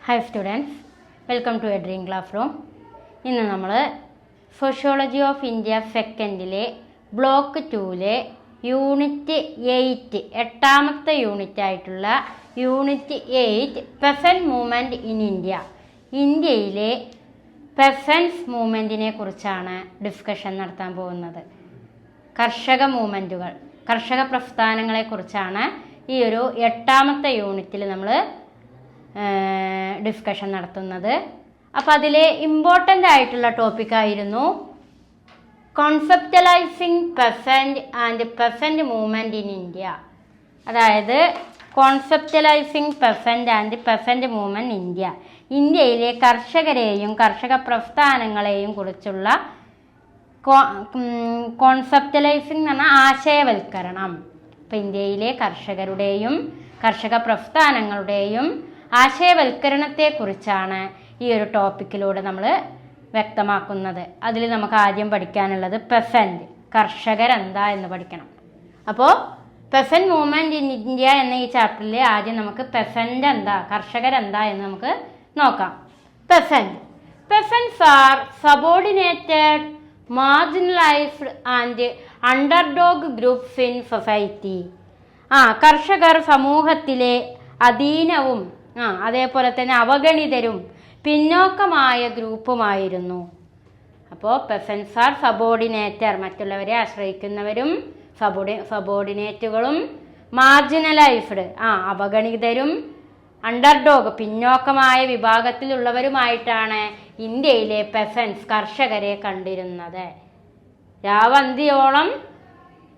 Hi students, welcome to a dream classroom. ഇന്ന് നമ്മൾ sociology of India സെക്കൻഡിലെ block 2-ലെ യൂണിറ്റ് 8 എട്ടാമത്തെ യൂണിറ്റ് ആയിട്ടുള്ള unit 8 peasant movement in India, ഇന്ത്യയിലെ പെസൻസ് മൂവ്മെൻറ്റിനെ കുറിച്ചാണ് ഡിസ്കഷൻ നടത്താൻ പോകുന്നത്. കർഷക മൂവ്മെൻറ്റുകൾ, കർഷക പ്രസ്ഥാനങ്ങളെക്കുറിച്ചാണ് ഈ ഒരു എട്ടാമത്തെ യൂണിറ്റിൽ നമ്മൾ ഡിസ്കഷൻ നടത്തുന്നത്. അപ്പോൾ അതിൽ ഇമ്പോർട്ടൻ്റ് ആയിട്ടുള്ള ടോപ്പിക്കായിരുന്നു conceptualising peasant and peasant movement in India. അതായത് conceptualising peasant and peasant movement in India, ഇന്ത്യയിലെ കർഷകരെയും കർഷക പ്രസ്ഥാനങ്ങളെയും കുറിച്ചുള്ള കോൺസെപ്റ്റലൈസിങ് എന്ന് പറഞ്ഞാൽ ആശയവൽക്കരണം. ഇപ്പോൾ ഇന്ത്യയിലെ കർഷകരുടെയും കർഷക പ്രസ്ഥാനങ്ങളുടെയും ആശയവൽക്കരണത്തെക്കുറിച്ചാണ് ഈ ഒരു ടോപ്പിക്കിലൂടെ നമ്മൾ വ്യക്തമാക്കുന്നത്. അതിൽ നമുക്ക് ആദ്യം പഠിക്കാനുള്ളത് പെസൻറ്റ്, കർഷകരെന്താ എന്ന് പഠിക്കണം. അപ്പോൾ പെസൻറ്റ് മൂവ്മെൻറ്റ് ഇൻ ഇന്ത്യ എന്ന ഈ ചാപ്റ്ററിൽ ആദ്യം നമുക്ക് പെസൻറ്റ് എന്താ, കർഷകരെന്താ എന്ന് നമുക്ക് നോക്കാം. Peasants are subordinated, marginalised and underdog groups in society. കർഷകർ സമൂഹത്തിലെ അധീനവും അതേപോലെ തന്നെ അവഗണിതരും പിന്നോക്കമായ ഗ്രൂപ്പുമായിരുന്നു. അപ്പോൾ പെസൻറ്റ്സ് ആർ സബോർഡിനേറ്റർ, മറ്റുള്ളവരെ ആശ്രയിക്കുന്നവരും, സബോർഡിനേറ്റുകളും, മാർജിനലൈസ്ഡ് അവഗണിതരും, അണ്ടർഡോഗ് പിന്നോക്കമായ വിഭാഗത്തിലുള്ളവരുമായിട്ടാണ് ഇന്ത്യയിലെ പെസൻറ്റ്സ് കർഷകരെ കണ്ടിരുന്നത്. രാവന്തിയോളം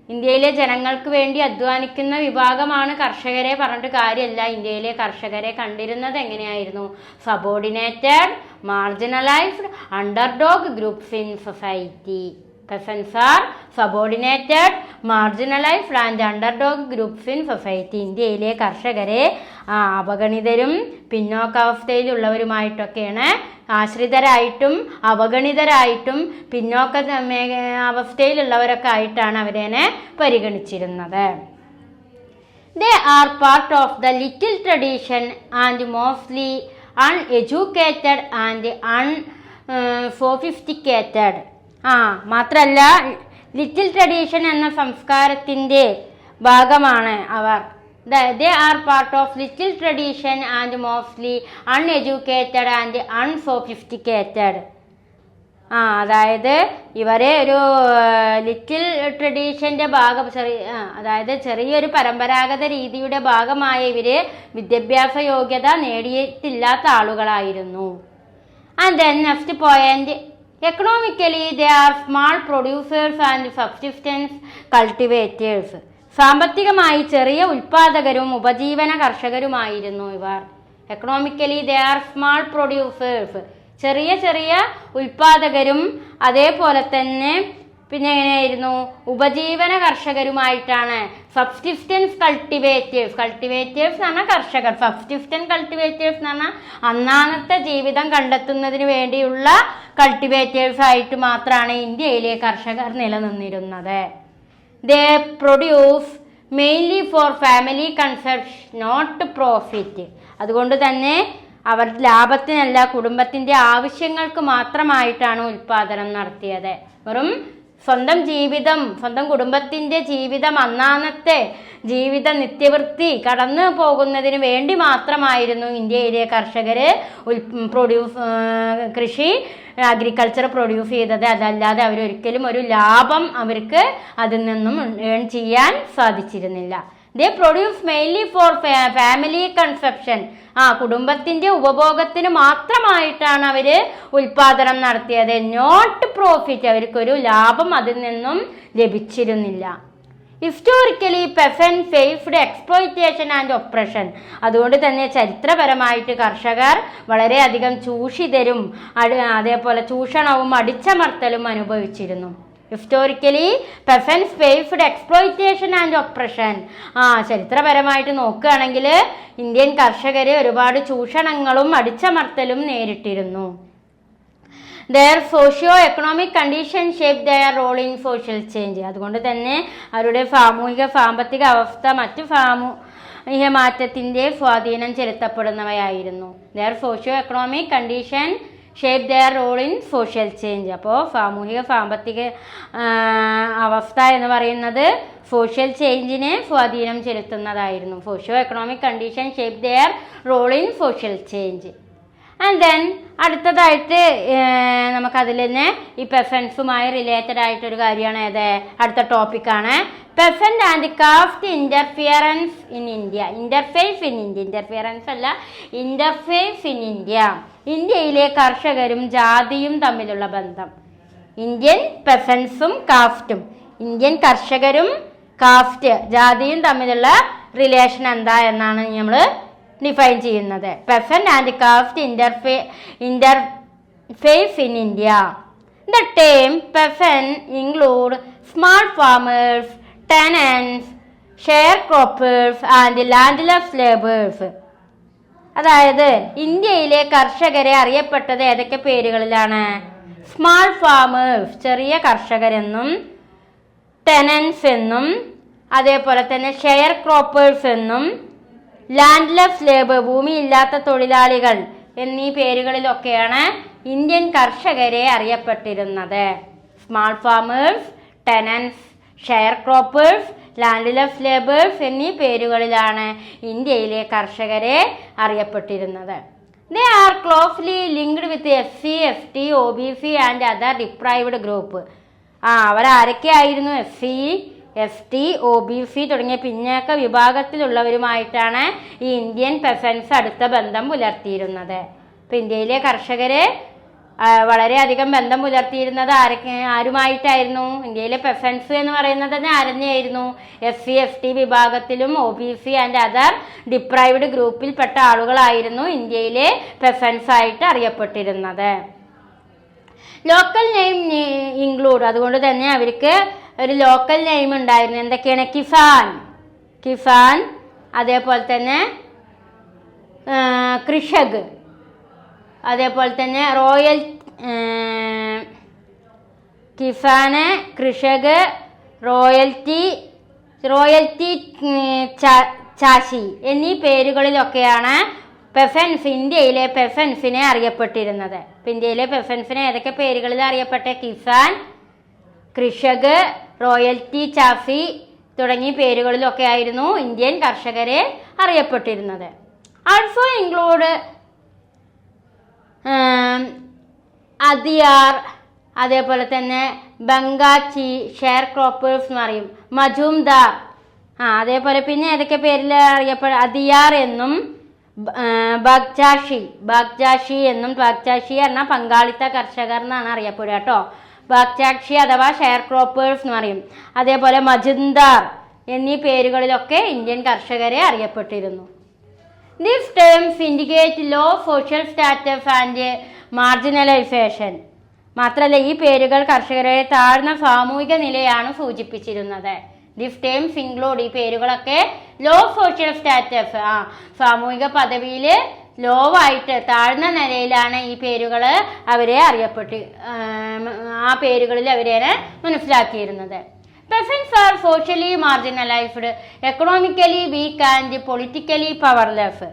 ഇന്ത്യയിലെ ജനങ്ങൾക്ക് വേണ്ടി അധ്വാനിക്കുന്ന വിഭാഗമാണ് കർഷകരെ, പറഞ്ഞിട്ട് കാര്യമല്ല. ഇന്ത്യയിലെ കർഷകരെ കണ്ടിരുന്നത് എങ്ങനെയായിരുന്നു? Subordinated, marginalised, underdog groups in society. Peasants are subordinated, marginalised and underdog groups in society. ഇന്ത്യയിലെ കർഷകരെ അവഗണിതരും പിന്നോക്കാവസ്ഥയിലുള്ളവരുമായിട്ടൊക്കെയാണ്, ആശ്രിതരായിട്ടും അവഗണിതരായിട്ടും പിന്നോക്ക അവസ്ഥയിലുള്ളവരൊക്കെ ആയിട്ടാണ് അവരെ പരിഗണിച്ചിരുന്നത്. They are part of the little tradition and mostly uneducated and unsophisticated. മാത്രമല്ല ലിറ്റിൽ ട്രഡീഷൻ എന്ന സംസ്കാരത്തിൻ്റെ ഭാഗമാണ് അവർ. They are part of little tradition and mostly uneducated and unsophisticated. അതായത് ഇവരെ ഒരു ലിറ്റിൽ ട്രഡീഷൻ്റെ ഭാഗം, അതായത് ചെറിയൊരു പരമ്പരാഗത രീതിയുടെ ഭാഗമായ ഇവർ വിദ്യാഭ്യാസ യോഗ്യത നേടിയിട്ടില്ലാത്ത ആളുകളായിരുന്നു. And then next point, economically they are small producers and subsistence cultivators. സാമ്പത്തികമായി ചെറിയ ഉൽപാദകരും ഉപജീവന കർഷകരുമായിരുന്നു ഇവർ. Economically they are small producers, ചെറിയ ചെറിയ ഉൽപാദകരും അതേപോലെ തന്നെ പിന്നെ എങ്ങനെയായിരുന്നു, ഉപജീവന കർഷകരുമായിട്ടാണ്. സബ്സിസ്റ്റൻസ് കൾട്ടിവേറ്റേഴ്സ്, കൾട്ടിവേറ്റേഴ്സ് എന്ന് പറഞ്ഞാൽ കർഷകർ, സബ്സിസ്റ്റൻസ് കൾട്ടിവേറ്റേഴ്സ് എന്ന് പറഞ്ഞാൽ അന്നാന്നത്തെ ജീവിതം കണ്ടെത്തുന്നതിന് വേണ്ടിയുള്ള കൾട്ടിവേറ്റേഴ്സ് ആയിട്ട് മാത്രമാണ് ഇന്ത്യയിലെ കർഷകർ നിലനിന്നിരുന്നത്. They produce mainly for family consumption, not profit. അതുകൊണ്ട് തന്നെ അവർ ലാഭത്തിനല്ല, കുടുംബത്തിൻ്റെ ആവശ്യങ്ങൾക്ക് മാത്രമായിട്ടാണ് ഉൽപ്പാദനം നടത്തിയത്. വെറും സ്വന്തം ജീവിതം, സ്വന്തം കുടുംബത്തിൻ്റെ ജീവിതം, അന്നാന്നത്തെ ജീവിത നിത്യവൃത്തി കടന്നു പോകുന്നതിന് വേണ്ടി മാത്രമായിരുന്നു ഇന്ത്യയിലെ കർഷകർ കൃഷി അഗ്രികൾച്ചർ പ്രൊഡ്യൂസ് ചെയ്തത്. അതല്ലാതെ അവരൊരിക്കലും ഒരു ലാഭം അവർക്ക് അതിൽ നിന്നും ഏൺ ചെയ്യാൻ സാധിച്ചിരുന്നില്ല. ദേ produce mainly four family consumption. കുടുംബത്തിൻ്റെ ഉപഭോഗത്തിന് മാത്രമായിട്ടാണ് അവർ ഉൽപാദനം നടത്തിയത്. നോട്ട് പ്രോഫിറ്റ്, അവർക്കൊരു ലാഭം അതിൽ നിന്നും ലഭിച്ചിരുന്നില്ല. Historically peasant faced exploitation and oppression. അതുകൊണ്ട് തന്നെ ചരിത്രപരമായിട്ട് കർഷകർ വളരെയധികം ചൂഷിതരും അതേപോലെ ചൂഷണവും അടിച്ചമർത്തലും അനുഭവിച്ചിരുന്നു. Historically peasants faced exploitation and oppression. ചരിത്രപരമായിട്ട് നോക്കുകയാണെങ്കിൽ ഇന്ത്യൻ കർഷകർ ഒരുപാട് ചൂഷണങ്ങളും അടിച്ചമർത്തലും നേരിട്ടിരുന്നു. Their socio-economic condition shape their role in social change. അതുകൊണ്ട് തന്നെ അവരുടെ സാമൂഹിക സാമ്പത്തിക അവസ്ഥ മറ്റു മാറ്റത്തിൻ്റെ സ്വാധീനം ചെലുത്തപ്പെടുന്നവയായിരുന്നു. Their socio economic condition shape their role in social change. അപ്പോൾ സാമൂഹിക സാമ്പത്തിക അവസ്ഥ എന്ന് പറയുന്നത് സോഷ്യൽ ചേഞ്ചിനെ സ്വാധീനം ചെലുത്തുന്നതായിരുന്നു. Socio economic condition shape their role in social change. And then അടുത്തതായിട്ട് നമുക്കതിൽ തന്നെ ഈ പെസൻസുമായി റിലേറ്റഡ് ആയിട്ടൊരു കാര്യമാണ് ഏത് അടുത്ത ടോപ്പിക്കാണ് peasant and caste interference in India. Interface in India, interference അല്ല, ഇൻ്റർഫേസ് ഇൻ ഇന്ത്യ. ഇന്ത്യയിലെ കർഷകരും ജാതിയും തമ്മിലുള്ള ബന്ധം. ഇന്ത്യൻ പെസൻസും കാസ്റ്റും, ഇന്ത്യൻ കർഷകരും കാസ്റ്റ് ജാതിയും തമ്മിലുള്ള റിലേഷൻ എന്താ എന്നാണ് നമ്മൾ ഡിഫൈൻ ചെയ്യുന്നത്. Peasant and caste interface in India. The term peasant include small farmers, tenants, sharecroppers and landless labourers. അതായത് ഇന്ത്യയിലെ കർഷകരെ അറിയപ്പെട്ടത് ഏതൊക്കെ പേരുകളിലാണ്? സ്മാൾ ഫാമേഴ്സ് ചെറിയ കർഷകരെന്നും, ടെനൻസ് എന്നും, അതേപോലെ തന്നെ ഷെയർ ക്രോപ്പേഴ്സ് എന്നും, ലാൻഡ്ലെസ് ലേബർ ഭൂമിയില്ലാത്ത തൊഴിലാളികൾ എന്നീ പേരുകളിലൊക്കെയാണ് ഇന്ത്യൻ കർഷകരെ അറിയപ്പെട്ടിരുന്നത്. Small farmers, tenants, sharecroppers, landless labourers എന്നീ പേരുകളിലാണ് ഇന്ത്യയിലെ കർഷകരെ അറിയപ്പെട്ടിരുന്നത്. They are closely linked with SC, ST, OBC and other deprived group. അവരാരൊക്കെയായിരുന്നു? SC, ST, OBC തുടങ്ങിയ പിന്നാക്ക വിഭാഗത്തിലുള്ളവരുമായിട്ടാണ് ഈ ഇന്ത്യൻ പെസൻസ് അടുത്ത ബന്ധം പുലർത്തിയിരുന്നത്. ഇപ്പം ഇന്ത്യയിലെ കർഷകരെ വളരെയധികം ബന്ധം പുലർത്തിയിരുന്നത് ആരുമായിട്ടായിരുന്നു? ഇന്ത്യയിലെ പെസൻസ് എന്ന് പറയുന്നത് തന്നെ ആരെന്നെയായിരുന്നു? SC, ST വിഭാഗത്തിലും OBC ആൻഡ് അതർ ഡിപ്രൈവ്ഡ് ഗ്രൂപ്പിൽപ്പെട്ട ആളുകളായിരുന്നു ഇന്ത്യയിലെ പെസൻസ് ആയിട്ട് അറിയപ്പെട്ടിരുന്നത്. ലോക്കൽ നെയിം ഇൻക്ലൂഡ്, അതുകൊണ്ട് തന്നെ അവർക്ക് ഒരു ലോക്കൽ നെയിം ഉണ്ടായിരുന്നു. എന്തൊക്കെയാണ്? കിസാൻ, അതേപോലെ തന്നെ കൃഷക്, അതേപോലെ തന്നെ കിസാന്, കൃഷക്, റോയൽറ്റി ചാശി എന്നീ പേരുകളിലൊക്കെയാണ് പെസൻസ് ഇന്ത്യയിലെ പെസൻസിനെ അറിയപ്പെട്ടിരുന്നത്. ഇപ്പം ഇന്ത്യയിലെ പെസൻസിനെ ഏതൊക്കെ പേരുകളിൽ അറിയപ്പെട്ട? കിസാൻ, കൃഷക്, റോയൽറ്റി ചാസി തുടങ്ങിയ പേരുകളിലൊക്കെ ആയിരുന്നു ഇന്ത്യൻ കർഷകരെ അറിയപ്പെട്ടിരുന്നത്. ആൾസോ ഇൻക്ലൂഡ് അതിയാർ, അതേപോലെ തന്നെ ബംഗാച്ചി, ഷെയർ ക്രോപ്പേഴ്സ് എന്ന് പറയും, മജുംദാർ. അതേപോലെ പിന്നെ ഏതൊക്കെ പേരിൽ അതിയാർ എന്നും ബാഗ്ചാഷി എന്നും. ബാഗ്ചാഷി പറഞ്ഞാൽ പങ്കാളിത്ത കർഷകർ എന്നാണ് അറിയപ്പെടുക കേട്ടോ. ബാഗ്ചാഷി അഥവാ ഷെയർ ക്രോപ്പേഴ്സ് എന്ന് പറയും. അതേപോലെ മജുംദാർ എന്നീ പേരുകളിലൊക്കെ ഇന്ത്യൻ കർഷകരെ അറിയപ്പെട്ടിരുന്നു. These terms indicate low social status and marginalisation. മാത്രമല്ല ഈ പേരുകൾ കർഷകരെ താഴ്ന്ന സാമൂഹിക നിലയാണ് സൂചിപ്പിച്ചിരുന്നത്. ദീസ് ടേംസ് ഇൻക്ലൂഡ്, ഈ പേരുകളൊക്കെ ലോ സോഷ്യൽ സ്റ്റാറ്റസ്, സാമൂഹിക പദവിയിൽ ലോവായിട്ട് താഴ്ന്ന നിലയിലാണ് ഈ പേരുകൾ അവരെ ആ പേരുകളിൽ അവരെ മനസ്സിലാക്കിയിരുന്നത്. Peasants are socially marginalised, economically weak and politically powerless.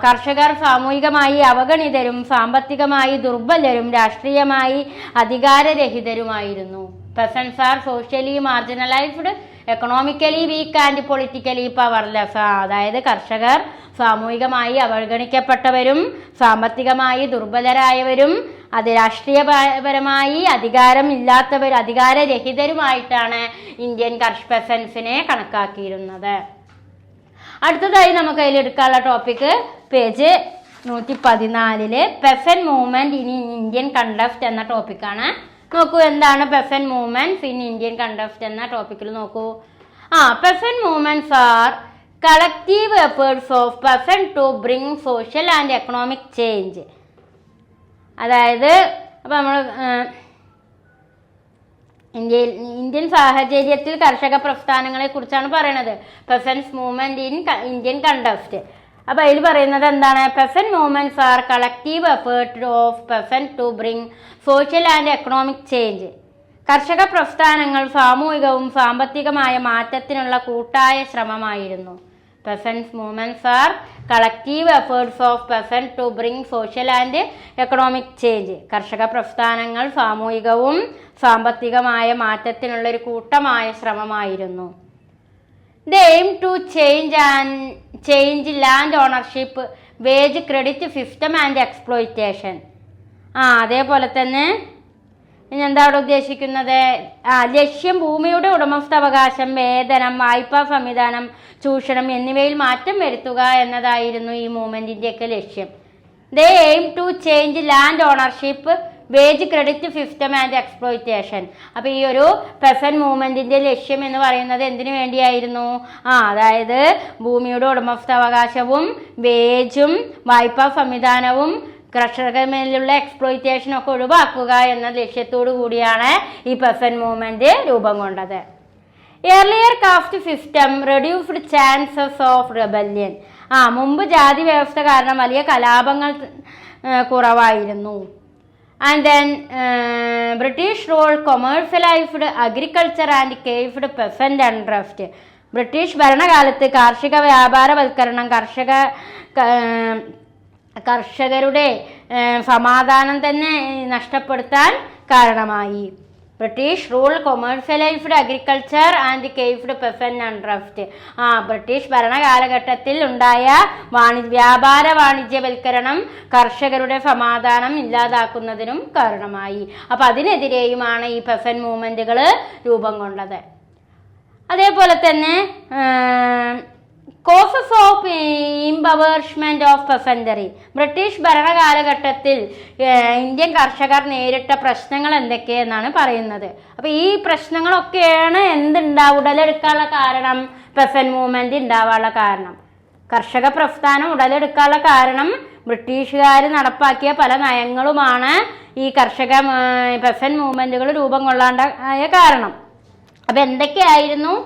കർഷകർ സാമൂഹികമായി അവഗണിതരും സാമ്പത്തികമായി ദുർബലരും രാഷ്ട്രീയമായി അധികാരരഹിതരുമായിരുന്നു. Peasants are socially marginalised, economically weak and politically powerless. അതായത് കർഷകർ സാമൂഹികമായി അവഗണിക്കപ്പെട്ടവരും സാമ്പത്തികമായി ദുർബലരായവരും രാഷ്ട്രീയപരമായി അധികാരരഹിതരുമായിട്ടാണ് ഇന്ത്യൻ പെസൻസിനെ കണക്കാക്കിയിരുന്നത്. അടുത്തതായി നമുക്ക് അതിലെടുക്കാനുള്ള topic page 114 peasant movement in Indian context എന്ന ടോപ്പിക്കാണ്. നോക്കൂ, എന്താണ് peasant movements in Indian context എന്ന ടോപ്പിക്കിൽ നോക്കൂ. Peasant movements are collective efforts of peasant to bring social and economic change. അതായത് അപ്പം നമ്മൾ ഇന്ത്യൻ സാഹചര്യത്തിൽ കർഷക പ്രസ്ഥാനങ്ങളെ കുറിച്ചാണ് പറയുന്നത്. Peasants movement in Indian context. അപ്പോൾ അതിൽ പറയുന്നത് എന്താണ്? Peasant movements are collective effort of peasant to bring social and economic change. കർഷക പ്രസ്ഥാനങ്ങൾ സാമൂഹികവും സാമ്പത്തികമായ മാറ്റത്തിനുള്ള കൂട്ടായ ശ്രമമായിരുന്നു. Peasants' movements are collective efforts of peasants to bring social and economic change. കർഷക പ്രസ്ഥാനങ്ങൾ സാമൂഹികവും സാമ്പത്തികമായ മാറ്റത്തിനുള്ളൊരു കൂട്ടമായ ശ്രമമായിരുന്നു. They aim to change land ownership, wage credit system and exploitation. അതേപോലെ തന്നെ ഇനി എന്താ അവിടെ ഉദ്ദേശിക്കുന്നത്? ലക്ഷ്യം ഭൂമിയുടെ ഉടമസ്ഥാവകാശം, വേതനം, വായ്പാ സംവിധാനം, ചൂഷണം എന്നിവയിൽ മാറ്റം വരുത്തുക എന്നതായിരുന്നു ഈ മൂവ്മെൻറ്റിൻ്റെയൊക്കെ ലക്ഷ്യം. They aim to change land ownership, wage credit system and exploitation. അപ്പോൾ ഈ ഒരു പെസന്റ് മൂവ്മെൻറ്റിൻ്റെ ലക്ഷ്യം എന്ന് പറയുന്നത് എന്തിനു വേണ്ടിയായിരുന്നു? അതായത് ഭൂമിയുടെ ഉടമസ്ഥാവകാശവും വേജും വായ്പാ സംവിധാനവും കർഷകമേലുള്ള എക്സ്പ്ലോയിറ്റേഷനൊക്കെ ഒഴിവാക്കുക എന്ന ലക്ഷ്യത്തോടു കൂടിയാണ് ഈ പെസന്റ് മൂവ്മെൻറ്റ് രൂപം കൊണ്ടത്. Earlier caste system reduced chances of rebellion. മുമ്പ് ജാതി വ്യവസ്ഥ കാരണം വലിയ കലാപങ്ങൾ കുറവായിരുന്നു. And then British rule commercialized agriculture and caved peasant unrest. British ഭരണകാലത്ത് കാർഷിക വ്യാപാരവൽക്കരണം കർഷകരുടെ സമാധാനം തന്നെ നഷ്ടപ്പെടുത്താൻ കാരണമായി. British rule commercialised agriculture and caved peasant unrest. British ഭരണകാലഘട്ടത്തിൽ ഉണ്ടായ വ്യാപാര വാണിജ്യവൽക്കരണം കർഷകരുടെ സമാധാനം ഇല്ലാതാക്കുന്നതിനും കാരണമായി. അപ്പം അതിനെതിരെയുമാണ് ഈ പെസന്റ് മൂവ്മെൻറ്റുകൾ രൂപം കൊണ്ടത്. അതേപോലെ തന്നെ causes of impoverishment of peasantry. British ഭരണകാലഘട്ടത്തിൽ ഇന്ത്യൻ കർഷകർ നേരിട്ട പ്രശ്നങ്ങൾ എന്തൊക്കെയെന്നാണ് പറയുന്നത്. അപ്പോൾ ഈ പ്രശ്നങ്ങളൊക്കെയാണ് ഉടലെടുക്കാനുള്ള കാരണം, പെസന്റ് മൂവ്മെന്റ് ഉണ്ടാവാനുള്ള കാരണം. കർഷക പ്രസ്ഥാനം ഉടലെടുക്കാനുള്ള കാരണം ബ്രിട്ടീഷുകാർ നടപ്പാക്കിയ പല നയങ്ങളുമാണ് ഈ പെസന്റ് മൂവ്മെന്റുകൾ രൂപം കൊള്ളാണ്ടായ കാരണം. അപ്പം എന്തൊക്കെയായിരുന്നു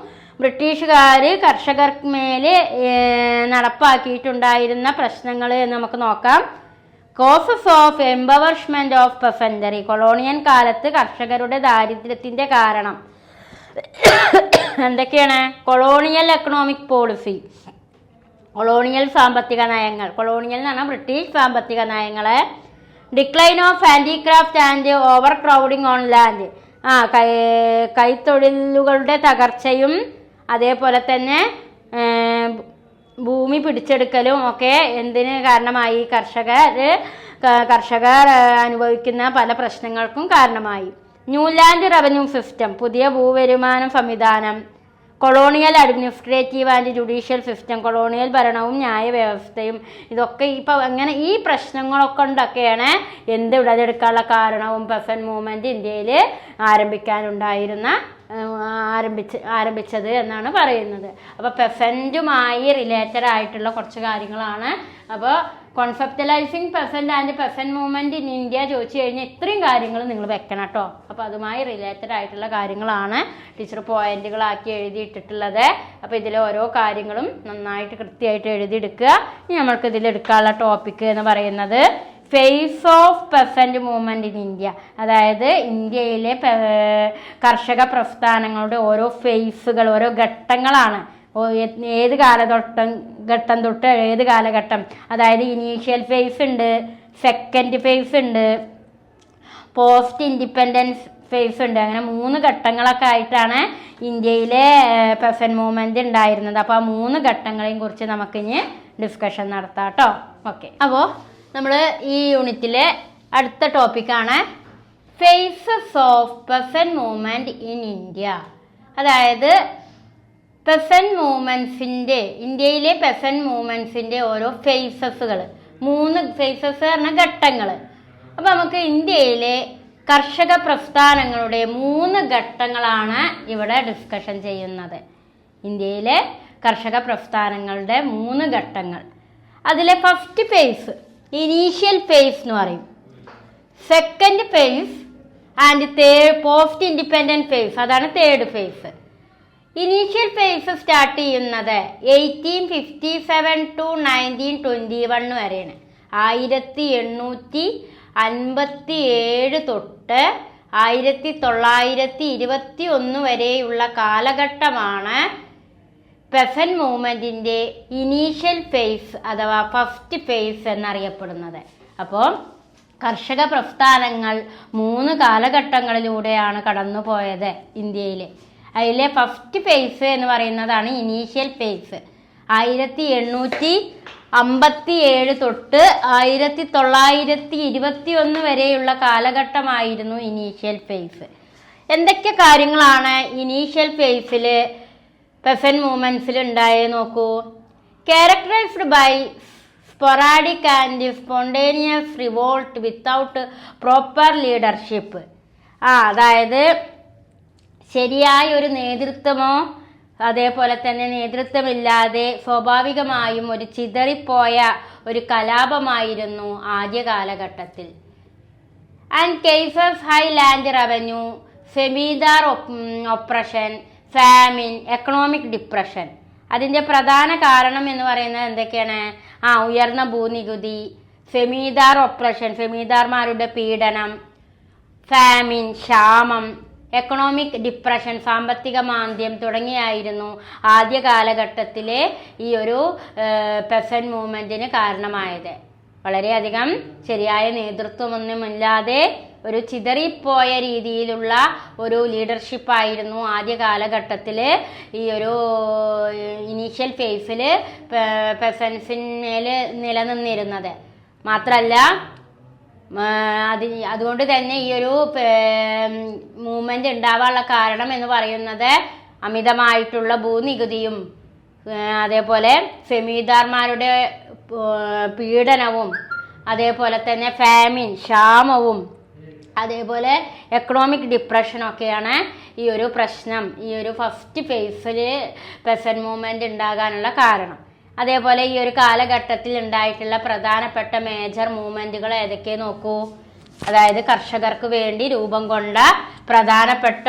ബ്രിട്ടീഷുകാർ കർഷകർക്ക് മേലെ നടപ്പാക്കിയിട്ടുണ്ടായിരുന്ന പ്രശ്നങ്ങൾ എന്ന് നമുക്ക് നോക്കാം. Causes of empowerment of peasantry. Colonial കാലത്ത് കർഷകരുടെ ദാരിദ്ര്യത്തിൻ്റെ കാരണം എന്തൊക്കെയാണ്? കൊളോണിയൽ എക്കണോമിക് പോളിസി, കൊളോണിയൽ സാമ്പത്തിക നയങ്ങൾ. കൊളോണിയൽ എന്ന് പറഞ്ഞാൽ ബ്രിട്ടീഷ് സാമ്പത്തിക നയങ്ങളെ. Decline of handicraft and over crowding on land. കൈത്തൊഴിലുകളുടെ തകർച്ചയും അതേപോലെ തന്നെ ഭൂമി പിടിച്ചെടുക്കലും ഒക്കെ എന്തിന് കാരണമായി? കർഷകർ അനുഭവിക്കുന്ന പല പ്രശ്നങ്ങൾക്കും കാരണമായി. ന്യൂ ലാൻഡ് റവന്യൂ സിസ്റ്റം, പുതിയ ഭൂവരുമാന സംവിധാനം. Colonial administrative and judicial system, colonial ഭരണവും ന്യായ വ്യവസ്ഥയും. ഇതൊക്കെ അങ്ങനെ ഈ പ്രശ്നങ്ങളൊക്കെ കൊണ്ടൊക്കെയാണ് ഉടലെടുക്കാനുള്ള കാരണവും പെസന്റ് മൂവ്മെന്റ് ഇന്ത്യയിൽ ആരംഭിച്ചത് എന്നാണ് പറയുന്നത്. അപ്പോൾ പെസന്റുമായി റിലേറ്റഡ് ആയിട്ടുള്ള കുറച്ച് കാര്യങ്ങളാണ്. അപ്പോൾ conceptualising peasant and peasant movement in India ചോദിച്ചു കഴിഞ്ഞാൽ ഇത്രയും കാര്യങ്ങൾ നിങ്ങൾ വെക്കണം കേട്ടോ. അപ്പോൾ അതുമായി റിലേറ്റഡ് ആയിട്ടുള്ള കാര്യങ്ങളാണ് ടീച്ചർ പോയിന്റുകളാക്കി എഴുതിയിട്ടിട്ടുള്ളത്. അപ്പോൾ ഇതിലെ ഓരോ കാര്യങ്ങളും നന്നായിട്ട് കൃത്യമായിട്ട് എഴുതിയെടുക്കുക. ഇനി നമ്മൾക്ക് ഇതിലെടുക്കാനുള്ള ടോപ്പിക്ക് എന്ന് പറയുന്നത് phase of peasant movement in India. അതായത് ഇന്ത്യയിലെ കർഷക പ്രസ്ഥാനങ്ങളുടെ ഓരോ ഫേസുകൾ, ഓരോ ഘട്ടങ്ങളാണ്. ഏത് ഘട്ടം തൊട്ട് ഏത് കാലഘട്ടം. അതായത് ഇനീഷ്യൽ ഫേസ് ഉണ്ട്, സെക്കൻഡ് ഫേസ് ഉണ്ട്, പോസ്റ്റ് ഇൻഡിപെൻഡൻസ് ഫേസ് ഉണ്ട്. അങ്ങനെ 3 ഘട്ടങ്ങളൊക്കെ ആയിട്ടാണ് ഇന്ത്യയിലെ പെസന്റ് മൂവ്മെന്റ് ഉണ്ടായിരുന്നത്. അപ്പോൾ ആ 3 ഘട്ടങ്ങളെയും കുറിച്ച് നമുക്കിനി ഡിസ്കഷൻ നടത്താം കേട്ടോ. ഓക്കെ, അപ്പോൾ നമ്മൾ ഈ യൂണിറ്റിലെ അടുത്ത ടോപ്പിക്കാണ് phases of peasant movement in India. അതായത് പെസന്റ് മൂവ്മെന്റ്സിൻ്റെ, ഇന്ത്യയിലെ പെസന്റ് മൂവ്മെന്റ്സിൻ്റെ ഓരോ ഫേസസുകൾ, 3 ഫേസസ് പറഞ്ഞ ഘട്ടങ്ങൾ. അപ്പോൾ നമുക്ക് ഇന്ത്യയിലെ കർഷക പ്രസ്ഥാനങ്ങളുടെ 3 ഘട്ടങ്ങളാണ് ഇവിടെ ഡിസ്കഷൻ ചെയ്യുന്നത്. ഇന്ത്യയിലെ കർഷക പ്രസ്ഥാനങ്ങളുടെ 3 ഘട്ടങ്ങൾ. അതിലെ ഫസ്റ്റ് ഫേസ് ഇനീഷ്യൽ ഫേസ് എന്ന് പറയും. Second phase and post independent phase, അതാണ് third phase. Initial phase start ചെയ്യുന്നത് 1857 to 1921 വരെയാണ്. 1857 തൊട്ട് 1921 വരെയുള്ള കാലഘട്ടമാണ് പെസന്റ് മൂവ്മെന്റിന്റെ ഇനീഷ്യൽ ഫേസ് അഥവാ ഫസ്റ്റ് ഫേസ് എന്നറിയപ്പെടുന്നത്. അപ്പോൾ കർഷക പ്രസ്ഥാനങ്ങൾ 3 കാലഘട്ടങ്ങളിലൂടെയാണ് കടന്നുപോയത് ഇന്ത്യയിൽ. അതിലെ ഫസ്റ്റ് ഫേസ് എന്ന് പറയുന്നതാണ് ഇനീഷ്യൽ ഫേസ്. 1857 തൊട്ട് 1921 വരെയുള്ള കാലഘട്ടമായിരുന്നു ഇനീഷ്യൽ ഫേസ്. എന്തൊക്കെ കാര്യങ്ങളാണ് ഇനീഷ്യൽ ഫേസിൽ പെസന്റ് മൂവ്മെന്റ്സിൽ ഉണ്ടായത് നോക്കൂ. Characterised by sporadic and spontaneous revolt without proper leadership. അതായത് ശരിയായ ഒരു നേതൃത്വമോ അതേപോലെ തന്നെ നേതൃത്വമില്ലാതെ സ്വാഭാവികമായും ഒരു ചിതറിപ്പോയ ഒരു കലാപമായിരുന്നു ആദ്യ കാലഘട്ടത്തിൽ. And causes high land revenue, zamindar oppression, famine, economic depression. അതിൻ്റെ പ്രധാന കാരണം എന്ന് പറയുന്നത് എന്തൊക്കെയാണ്? ഉയർന്ന ഭൂനികുതി, സെമീദാർ ഒപ്രഷൻ, സെമീദാർമാരുടെ പീഡനം, ഫാമിൻ, ക്ഷാമം, എക്കണോമിക് ഡിപ്രഷൻ, സാമ്പത്തിക മാന്ദ്യം തുടങ്ങിയായിരുന്നു ആദ്യ കാലഘട്ടത്തിലെ ഈ ഒരു പെസന്റ് മൂവ്മെന്റിന് കാരണമായത്. വളരെയധികം ശരിയായ നേതൃത്വമൊന്നുമില്ലാതെ ഒരു ചിതറിപ്പോയ രീതിയിലുള്ള ഒരു ലീഡർഷിപ്പായിരുന്നു ആദ്യ കാലഘട്ടത്തിൽ ഈ ഒരു ഇനീഷ്യൽ ഫേസിൽ പെസൻസിന്മേൽ നിലനിന്നിരുന്നത്. മാത്രമല്ല അതുകൊണ്ട് തന്നെ ഈ ഒരു മൂവ്മെന്റ് ഉണ്ടാവാനുള്ള കാരണം എന്ന് പറയുന്നത് അമിതമായിട്ടുള്ള ഭൂനികുതിയും അതേപോലെ സെമീദാർമാരുടെ പീഡനവും അതേപോലെ തന്നെ ഫാമിൻ, ക്ഷാമവും അതേപോലെ എക്കണോമിക് ഡിപ്രഷനൊക്കെയാണ് ഈ ഒരു പ്രശ്നം, ഈ ഒരു ഫസ്റ്റ് ഫേസിൽ പെസന്റ് മൂവ്മെന്റ് ഉണ്ടാകാനുള്ള കാരണം. അതേപോലെ ഈ ഒരു കാലഘട്ടത്തിൽ ഉണ്ടായിട്ടുള്ള പ്രധാനപ്പെട്ട മേജർ മൂവ്മെന്റുകൾ ഏതൊക്കെ നോക്കൂ. അതായത് കർഷകർക്ക് വേണ്ടി രൂപം കൊണ്ട പ്രധാനപ്പെട്ട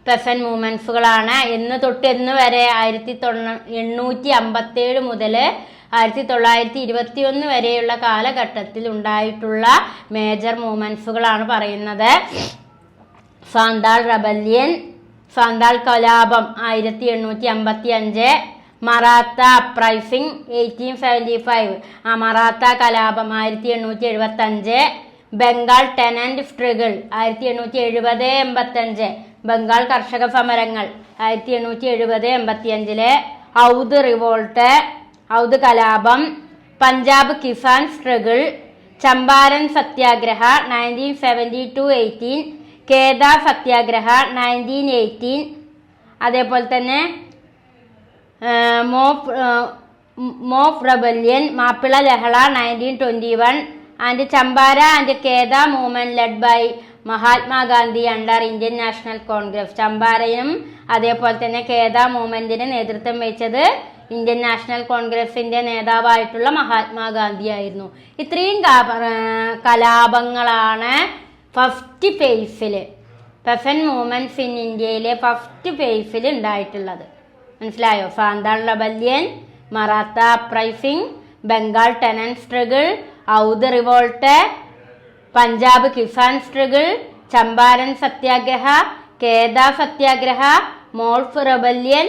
പെസന്റ് മൂവ്മെന്റ്സുകളാണ്. എന്ന് തൊട്ട് എന്ന് വരെ 1857 മുതൽ 1921 വരെയുള്ള കാലഘട്ടത്തിൽ ഉണ്ടായിട്ടുള്ള മേജർ മൂവ്മെന്റ്സുകളാണ് പറയുന്നത്. സാന്താൾ റബല്യൻ, സാന്താൾ കലാപം 1855, മറാത്ത അപ്രൈസിംഗ് 1875, മറാത്ത കലാപം 1875, ബംഗാൾ ടെനന്റ് സ്ട്രഗിൾ 1870-85, ബംഗാൾ കർഷക സമരങ്ങൾ 1870-85, ഔദ് റിവോൾട്ട്, ഔദ് കലാപം, പഞ്ചാബ് കിസാൻ സ്ട്രഗിൾ, ചമ്പാരൻ സത്യാഗ്രഹ 1970-18, കേദ സത്യാഗ്രഹ 1918, അതേപോലെ തന്നെ മോഫ് റബല്യൻ, മാപ്പിള ലഹള 1921, and ചമ്പാര and കേദ movement led by Mahatma Gandhi under Indian national Congress. ചമ്പാരയും അതേപോലെ തന്നെ കേദ മൂവ്മെന്റിന് നേതൃത്വം വഹിച്ചത് ഇന്ത്യൻ നാഷണൽ കോൺഗ്രസിന്റെ നേതാവായിട്ടുള്ള മഹാത്മാഗാന്ധി ആയിരുന്നു. ഇത്രയും കലാപങ്ങളാണ് ഫസ്റ്റ് ഫേസിൽ പെസന്റ് മൂവ്മെന്റ്സ് ഇൻ ഇന്ത്യയിലെ ഫസ്റ്റ് ഫേസിൽ ഉണ്ടായിട്ടുള്ളത്. മനസ്സിലായോ? Santhal rebellion, Maratha uprising, Bengal tenant struggle, ഔദ് revolt, Punjab Kisan struggle, Champaran സത്യാഗ്രഹ, കേദ സത്യാഗ്രഹ, മോൾഫ് റബല്യൻ.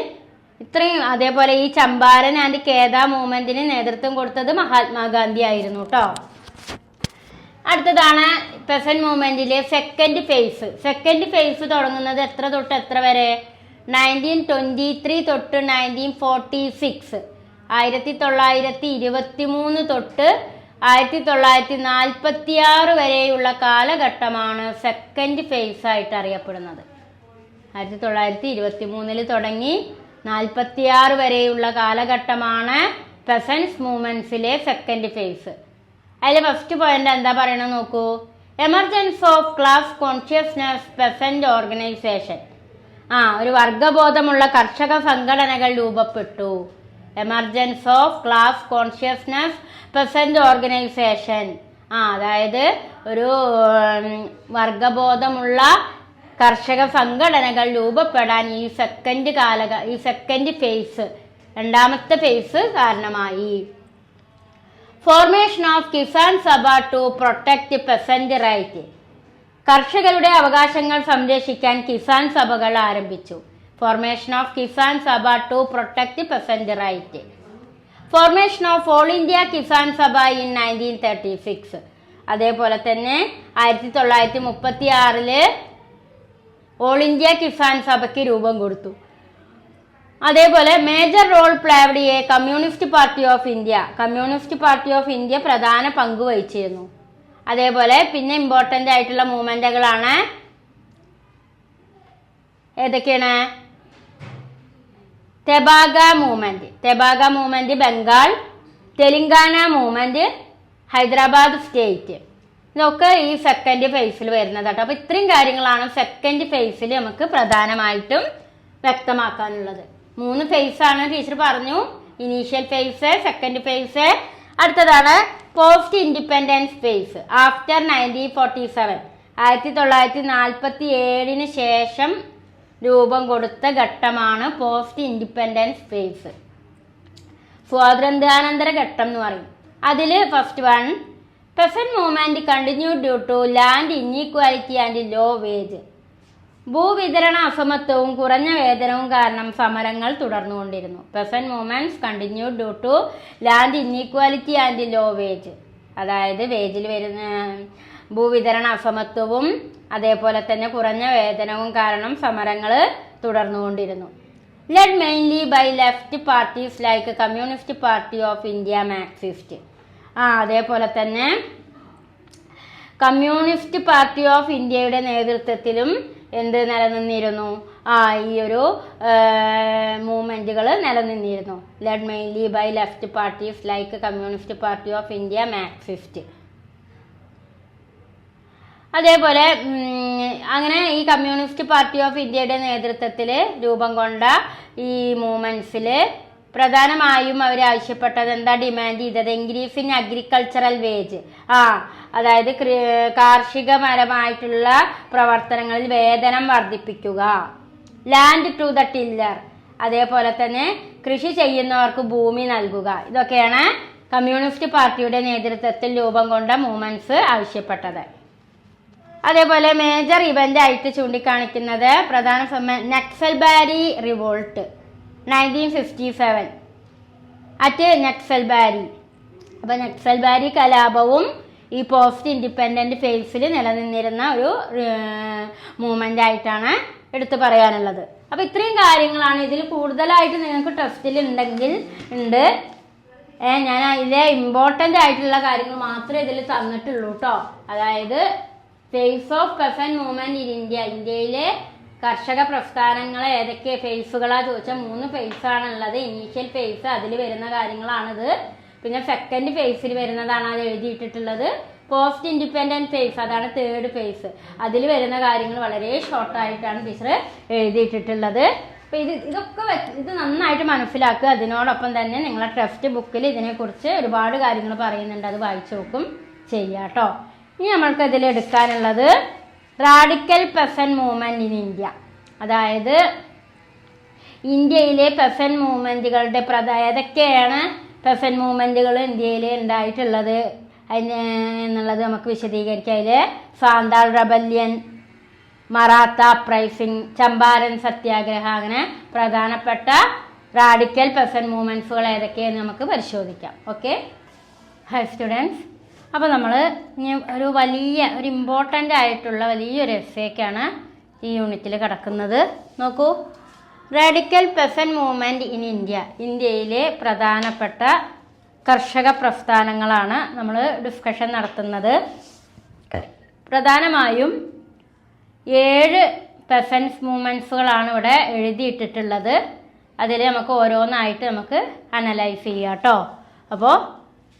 ഇത്രയും. അതേപോലെ ഈ ചമ്പാരൻ ആൻഡ് കേദ മൂവ്മെന്റിന് നേതൃത്വം കൊടുത്തത് മഹാത്മാഗാന്ധി ആയിരുന്നു കേട്ടോ. അടുത്തതാണ് peasant മൂവ്മെന്റിലെ second phase. Second phase തുടങ്ങുന്നത് എത്ര തൊട്ട് എത്ര വരെ? 1923 തൊട്ട് 1946, 1923 തൊട്ട് 1946 വരെയുള്ള കാലഘട്ടമാണ് സെക്കൻഡ് ഫേസ് ആയിട്ട് അറിയപ്പെടുന്നത്. 1923 തുടങ്ങി 46 വരെയുള്ള കാലഘട്ടമാണ് പെസൻസ് മൂവ്മെന്റ്സിലെ സെക്കൻഡ് ഫേസ്. അതിൽ ഫസ്റ്റ് പോയിന്റ് എന്താ പറയണത് നോക്കൂ. Emergence of class consciousness peasant organisation. ഒരു വർഗബോധമുള്ള കർഷക സംഘടനകൾ രൂപപ്പെട്ടു. Emergence of class consciousness peasant organisation. അതായത് ഒരു വർഗബോധമുള്ള കർഷക സംഘടനകൾ രൂപപ്പെടാൻ ഈ സെക്കൻഡ് ഫേസ്, രണ്ടാമത്തെ ഫേസ് കാരണമായി. Formation of Kisan Sabha to protect peasant right. കർഷകരുടെ അവകാശങ്ങൾ സംരക്ഷിക്കാൻ കിസാൻ സഭകൾ ആരംഭിച്ചു. Formation of Kisan Sabha to protect peasant right. Formation of All India Kisan Sabha in 1936. അതേപോലെ തന്നെ 1936 ഓൾ ഇന്ത്യ കിസാൻ സഭയ്ക്ക് രൂപം കൊടുത്തു. അതേപോലെ major role played a Communist Party of India. Communist Party of India പ്രധാന പങ്ക് വഹിച്ചിരുന്നു. അതേപോലെ പിന്നെ ഇമ്പോർട്ടൻ്റ് ആയിട്ടുള്ള മൂവ്മെൻറ്റുകളാണ് ഏതൊക്കെയാണ്? Tebhaga movement Bengal, Telangana movement Hyderabad state. ഇതൊക്കെ ഈ സെക്കൻഡ് ഫേസിൽ വരുന്നത് കേട്ടോ. അപ്പോൾ ഇത്രയും കാര്യങ്ങളാണ് സെക്കൻഡ് ഫേസിൽ നമുക്ക് പ്രധാനമായിട്ടും വ്യക്തമാക്കാനുള്ളത്. 3 ഫേസാണ് ടീച്ചർ പറഞ്ഞു. ഇനീഷ്യൽ ഫേസ്, സെക്കൻഡ് ഫേസ്, അടുത്തതാണ് പോസ്റ്റ് ഇൻഡിപെൻഡൻസ് ഫേസ്. ആഫ്റ്റർ 1947 1947 ശേഷം രൂപം കൊടുത്ത ഘട്ടമാണ് പോസ്റ്റ് ഇൻഡിപെൻഡൻസ് ഫേസ്. സ്വാതന്ത്ര്യാനന്തര ഘട്ടം എന്ന് പറയും. അതിൽ first one, peasant movement continue due to land inequality and low wage. ഭൂവിതരണ അസമത്വവും കുറഞ്ഞ വേതനവും കാരണം സമരങ്ങൾ തുടർന്നുകൊണ്ടിരുന്നു. Peasant movements continue due to land inequality and low wage. അതായത് വേജിൽ വരുന്ന ഭൂവിതരണ അസമത്വവും അതേപോലെ തന്നെ കുറഞ്ഞ വേതനവും കാരണം സമരങ്ങൾ തുടർന്നുകൊണ്ടിരുന്നു. Led mainly by left parties like Communist Party of India, Marxist. അതേപോലെ തന്നെ കമ്മ്യൂണിസ്റ്റ് പാർട്ടി ഓഫ് ഇന്ത്യയുടെ നേതൃത്വത്തിലും എന്ത് നിലനിന്നിരുന്നു? ഈ ഒരു മൂവ്മെൻറ്റുകൾ നിലനിന്നിരുന്നു. Led mainly by left parties like Communist Party of India, Marxist. അതേപോലെ അങ്ങനെ ഈ കമ്മ്യൂണിസ്റ്റ് പാർട്ടി ഓഫ് ഇന്ത്യയുടെ നേതൃത്വത്തിൽ രൂപം കൊണ്ട ഈ മൂവ്മെൻറ്റ്സിൽ പ്രധാനമായും അവർ ആവശ്യപ്പെട്ടത് എന്താ ഡിമാൻഡ് ചെയ്തത്? Increase in agricultural wage. അതായത് കാർഷികപരമായിട്ടുള്ള പ്രവർത്തനങ്ങളിൽ വേതനം വർദ്ധിപ്പിക്കുക. Land to the tiller. അതേപോലെ തന്നെ കൃഷി ചെയ്യുന്നവർക്ക് ഭൂമി നൽകുക. ഇതൊക്കെയാണ് കമ്മ്യൂണിസ്റ്റ് പാർട്ടിയുടെ നേതൃത്വത്തിൽ രൂപം കൊണ്ട മൂവ്മെൻറ്റ്സ് ആവശ്യപ്പെട്ടത്. അതേപോലെ മേജർ ഇവന്റ് ആയിട്ട് ചൂണ്ടിക്കാണിക്കുന്നത് പ്രധാന നക്സൽബാരി റിവോൾട്ട് 1957 അറ്റ് നക്സൽബാരി. അപ്പോൾ നക്സൽബാരി കലാപവും ഈ പോസ്റ്റ് ഇൻഡിപെൻഡൻറ്റ് ഫേസിൽ നിലനിന്നിരുന്ന ഒരു മൂവ്മെൻ്റ് ആയിട്ടാണ് എടുത്തു പറയാനുള്ളത്. അപ്പോൾ ഇത്രയും കാര്യങ്ങളാണ്. ഇതിൽ കൂടുതലായിട്ട് നിങ്ങൾക്ക് ടെസ്റ്റിൽ ഉണ്ടെങ്കിൽ ഉണ്ട്. ഞാൻ ഇതിലെ ഇമ്പോർട്ടൻ്റ് ആയിട്ടുള്ള കാര്യങ്ങൾ മാത്രമേ ഇതിൽ തന്നിട്ടുള്ളൂ കേട്ടോ. അതായത് phase of peasant movement in India. ഇന്ത്യയിലെ കർഷക പ്രസ്ഥാനങ്ങൾ ഏതൊക്കെ ഫേസുകളാണ് ചോദിച്ചാൽ 3 ഫേസാണുള്ളത്. ഇനീഷ്യൽ ഫേസ്, അതിൽ വരുന്ന കാര്യങ്ങളാണിത്. പിന്നെ സെക്കൻഡ് ഫേസിൽ വരുന്നതാണ് അത് എഴുതിയിട്ടിട്ടുള്ളത്. പോസ്റ്റ് ഇൻഡിപെൻഡൻറ്റ് ഫേസ്, അതാണ് തേർഡ് ഫേസ്. അതിൽ വരുന്ന കാര്യങ്ങൾ വളരെ ഷോർട്ടായിട്ടാണ് ടീച്ചർ എഴുതിയിട്ടിട്ടുള്ളത്. അപ്പോൾ ഇത് നന്നായിട്ട് മനസ്സിലാക്കുക. അതിനോടൊപ്പം തന്നെ നിങ്ങളെ ടെക്സ്റ്റ് ബുക്കിൽ ഇതിനെക്കുറിച്ച് ഒരുപാട് കാര്യങ്ങൾ പറയുന്നുണ്ട്. അത് വായിച്ചു നോക്കും ചെയ്യാം കേട്ടോ. ഇനി നമ്മൾക്ക് ഇതിൽ എടുക്കാനുള്ളത് radical peasant movement in India. അതായത് ഇന്ത്യയിലെ പെസന്റ് മൂവ്മെന്റുകളുടെ ഏതൊക്കെയാണ് പെസന്റ് മൂവ്മെന്റുകൾ ഇന്ത്യയിൽ ഉണ്ടായിട്ടുള്ളത് എന്നുള്ളത് നമുക്ക് വിശദീകരിക്കാം. അതിൽ സാന്താൾ റെബല്യൻ, മറാത്ത അപ്രൈസിംഗ്, ചമ്പാരൻ സത്യാഗ്രഹം, അങ്ങനെ പ്രധാനപ്പെട്ട റാഡിക്കൽ പെസന്റ് മൂവ്മെന്റ്സുകൾ ഏതൊക്കെയെന്ന് നമുക്ക് പരിശോധിക്കാം. ഓക്കെ ഹൈ സ്റ്റുഡൻസ്, അപ്പോൾ നമ്മൾ ഇനി ഒരു ഇമ്പോർട്ടൻ്റ് ആയിട്ടുള്ള വലിയൊരു എസ്സേക്കാണ് ഈ യൂണിറ്റിൽ കിടക്കുന്നത്. നോക്കൂ, radical peasant movement in India. ഇന്ത്യയിലെ പ്രധാനപ്പെട്ട കർഷക പ്രസ്ഥാനങ്ങളാണ് നമ്മൾ ഡിസ്കഷൻ നടത്തുന്നത്. പ്രധാനമായും 7 പെസൻസ് മൂവ്മെൻറ്റ്സുകളാണ് ഇവിടെ എഴുതിയിട്ടിട്ടുള്ളത്. അതിൽ നമുക്ക് ഓരോന്നായിട്ട് നമുക്ക് അനലൈസ് ചെയ്യാം കേട്ടോ. അപ്പോൾ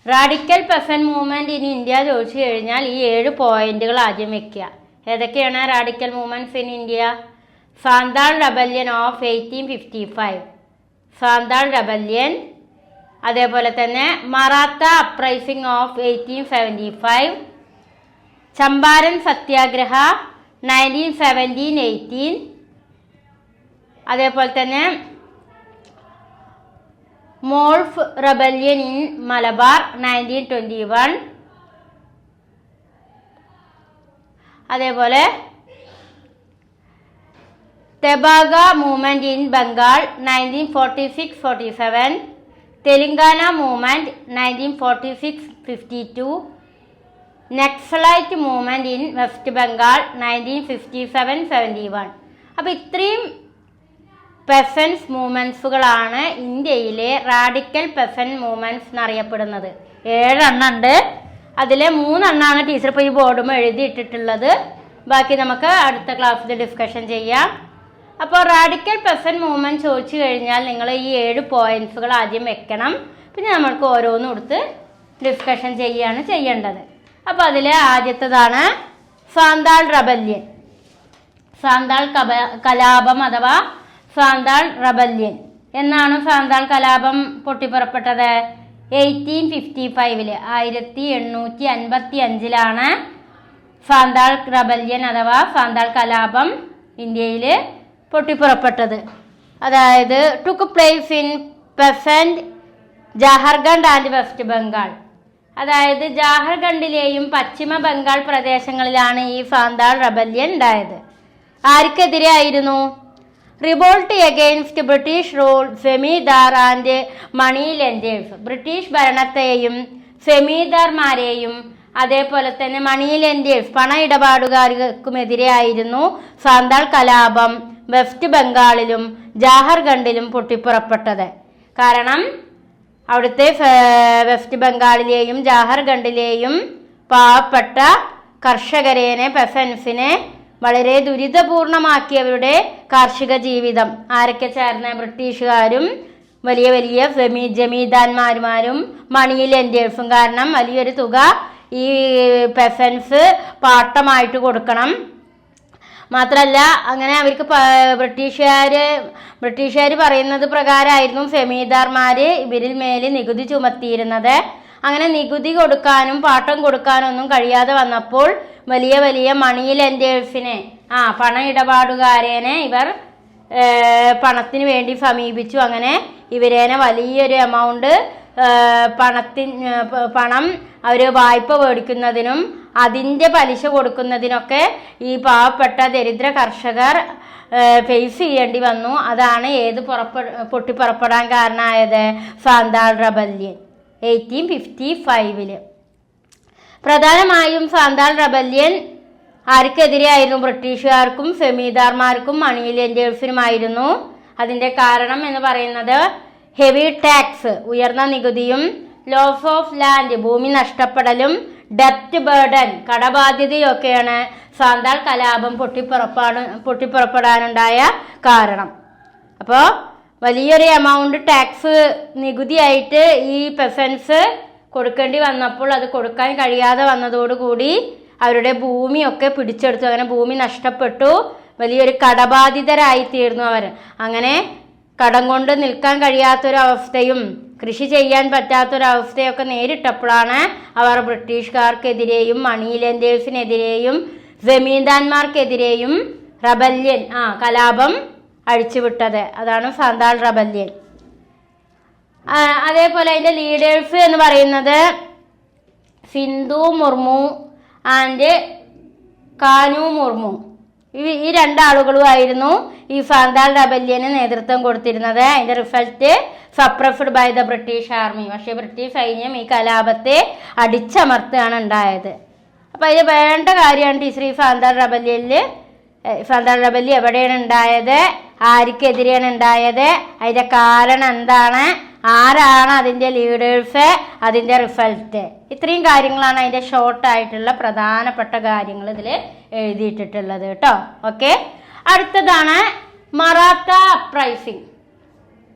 radical peasant movement in India ചോദിച്ചു കഴിഞ്ഞാൽ ഈ 7 പോയിന്റുകൾ ആദ്യം വെക്കുക. ഏതൊക്കെയാണ് radical movements in India? Santhal rebellion of 1855, Santhal rebellion. അതേപോലെ തന്നെ മറാത്ത അപ്രൈസിംഗ് ഓഫ് 1875, ചമ്പാരൻ സത്യാഗ്രഹ 1917-18, അതേപോലെ തന്നെ മോൾഫ് റെബല്യൻ ഇൻ മലബാർ 1921, അതേപോലെ Tebhaga movement in Bengal 1946-47, Telangana movement 1946-52, Naxalite movement in West Bengal 1957-71. അപ്പോൾ ഇത്രയും പെസൻസ് മൂവ്മെൻറ്റ്സുകളാണ് ഇന്ത്യയിലെ റാഡിക്കൽ പെസൻറ്റ് മൂവ്മെൻറ്റ്സ് എന്നറിയപ്പെടുന്നത്. 7 എണ്ണം ഉണ്ട്. അതിലെ 3 എണ്ണമാണ് ടീച്ചർ ഇപ്പോൾ ഈ ബോർഡും എഴുതിയിട്ടിട്ടുള്ളത്. ബാക്കി നമുക്ക് അടുത്ത ക്ലാസ്സിൽ ഡിസ്കഷൻ ചെയ്യാം. അപ്പോൾ റാഡിക്കൽ പെസൻറ്റ് മൂവ്മെൻറ്റ് ചോദിച്ചു കഴിഞ്ഞാൽ നിങ്ങൾ ഈ 7 പോയിൻറ്റ്സുകൾ ആദ്യം വെക്കണം. പിന്നെ നമ്മൾക്ക് ഓരോന്നും എടുത്ത് ഡിസ്കഷൻ ചെയ്യുകയാണ് ചെയ്യേണ്ടത്. അപ്പോൾ അതിലെ ആദ്യത്തേതാണ് സാന്താൾ റബല്യൻ. സാന്താൾ കലാപം അഥവാ സാന്താൾ റബല്യൻ. എന്നാണ് സാന്താൾ കലാപം പൊട്ടിപ്പുറപ്പെട്ടത്? 1855 1855 സാന്താൾ റബല്യൻ അഥവാ സാന്താൾ കലാപം ഇന്ത്യയിൽ പൊട്ടിപ്പുറപ്പെട്ടത്. അതായത് took place in peasant Jharkhand and west Bengal. അതായത് ജാർഖണ്ഡിലെയും പശ്ചിമ ബംഗാൾ പ്രദേശങ്ങളിലാണ് ഈ സാന്താൾ റബല്യൻ ഉണ്ടായത്. ആർക്കെതിരെ ആയിരുന്നു? Revolt against British rule, zamindar and money lenders. British ഭരണത്തെയും സെമീദാർമാരെയും അതേപോലെ തന്നെ മണി ലെൻഡേഴ്സ് പണ ഇടപാടുകാർക്കുമെതിരെ ആയിരുന്നു സാന്താൾ കലാപം വെസ്റ്റ് ബംഗാളിലും ജാർഖണ്ഡിലും പൊട്ടിപ്പുറപ്പെട്ടത്. കാരണം അവിടുത്തെ വെസ്റ്റ് ബംഗാളിലെയും ജാർഖണ്ഡിലെയും പാവപ്പെട്ട കർഷകരേനെ പെസൻസിനെ വളരെ ദുരിതപൂർണമാക്കിയവരുടെ കാർഷിക ജീവിതം ആരൊക്കെ ചേർന്ന ബ്രിട്ടീഷുകാരും വലിയ വലിയ ജമീന്ദാന്മാരും മണി ലെൻഡേഴ്സും. കാരണം വലിയൊരു തുക ഈ പെസൻസ് പാട്ടമായിട്ട് കൊടുക്കണം. മാത്രമല്ല അങ്ങനെ അവർക്ക് ബ്രിട്ടീഷുകാർ പറയുന്നത് പ്രകാരമായിരുന്നു സെമീദാർമാർ ഇവരിൽ മേൽ നികുതി ചുമത്തിയിരുന്നത്. അങ്ങനെ നികുതി കൊടുക്കാനും പാട്ടം കൊടുക്കാനും ഒന്നും കഴിയാതെ വന്നപ്പോൾ വലിയ വലിയ മണി ലെൻഡേഴ്സിനെ പണ ഇടപാടുകാരേനെ ഇവർ പണത്തിന് വേണ്ടി സമീപിച്ചു. അങ്ങനെ ഇവരേനെ വലിയൊരു എമൗണ്ട് പണം അവർ വായ്പ മേടിക്കുന്നതിനും അതിൻ്റെ പലിശ കൊടുക്കുന്നതിനൊക്കെ ഈ പാവപ്പെട്ട ദരിദ്ര കർഷകർ ഫേസ് ചെയ്യേണ്ടി വന്നു. അതാണ് പൊട്ടിപ്പുറപ്പെടാൻ കാരണമായത് സാന്താൾ റബല്യൻ 1855. പ്രധാനമായും സാന്താൾ റബല്യൻ ആർക്കെതിരെയായിരുന്നു? ബ്രിട്ടീഷുകാർക്കും സെമീദാർമാർക്കും മണി ലെൻഡേഴ്സിനുമായിരുന്നു. അതിൻ്റെ കാരണം എന്ന് പറയുന്നത് ഹെവി ടാക്സ് ഉയർന്ന നികുതിയും, ലോസ് ഓഫ് ലാൻഡ് ഭൂമി നഷ്ടപ്പെടലും, ഡെപ്റ്റ് ബേർഡൻ കടബാധ്യതയൊക്കെയാണ് സാന്താൾ കലാപം പൊട്ടിപ്പുറപ്പെടാനുണ്ടായ കാരണം. അപ്പോൾ വലിയൊരു എമൗണ്ട് ടാക്സ് നികുതിയായിട്ട് ഈ പെസൻസ് കൊടുക്കേണ്ടി വന്നപ്പോൾ അത് കൊടുക്കാൻ കഴിയാതെ വന്നതോടുകൂടി അവരുടെ ഭൂമിയൊക്കെ പിടിച്ചെടുത്തു. അങ്ങനെ ഭൂമി നഷ്ടപ്പെട്ടു. വലിയൊരു കടബാധിതരായി തീർന്നു അവർ. അങ്ങനെ കടം കൊണ്ട് നിൽക്കാൻ കഴിയാത്തൊരവസ്ഥയും കൃഷി ചെയ്യാൻ പറ്റാത്തൊരവസ്ഥയൊക്കെ നേരിട്ടപ്പോഴാണ് അവർ ബ്രിട്ടീഷുകാർക്കെതിരെയും മണി ലെൻഡേഴ്സിനെതിരെയും ജമീന്ദാന്മാർക്കെതിരെയും റബല്യൻ കലാപം അഴിച്ചുവിട്ടത്. അതാണ് സാന്താൾ റബല്യൻ. അതേപോലെ അതിൻ്റെ ലീഡേഴ്സ് എന്ന് പറയുന്നത് സിന്ധു മുർമു ആൻഡ് കാനു മുർമു. ഈ 2 ആളുകളുമായിരുന്നു ഈ സാന്താൾ റബല്യന് നേതൃത്വം കൊടുത്തിരുന്നത്. അതിൻ്റെ result suppressed by the British army. പക്ഷേ ബ്രിട്ടീഷ് സൈന്യം ഈ കലാപത്തെ അടിച്ചമർത്തുകയാണ് ഉണ്ടായത്. അപ്പം അതിൽ വേണ്ട കാര്യമാണ് ടീച്ചർ ഈ സാന്താൾ റബല്യൻ എവിടെയാണ് ഉണ്ടായത്, ആർക്കെതിരെയാണ് ഉണ്ടായത്, അതിൻ്റെ കാരണം എന്താണ്, ആരാണ് അതിൻ്റെ ലീഡേഴ്സ്, അതിൻ്റെ റിസൾട്ട്. ഇത്രയും കാര്യങ്ങളാണ് അതിൻ്റെ ഷോർട്ടായിട്ടുള്ള പ്രധാനപ്പെട്ട കാര്യങ്ങൾ ഇതിൽ എഴുതിയിട്ടിട്ടുള്ളത് കേട്ടോ. ഓക്കെ, അടുത്തതാണ് മറാത്ത അപ്രൈസിങ്.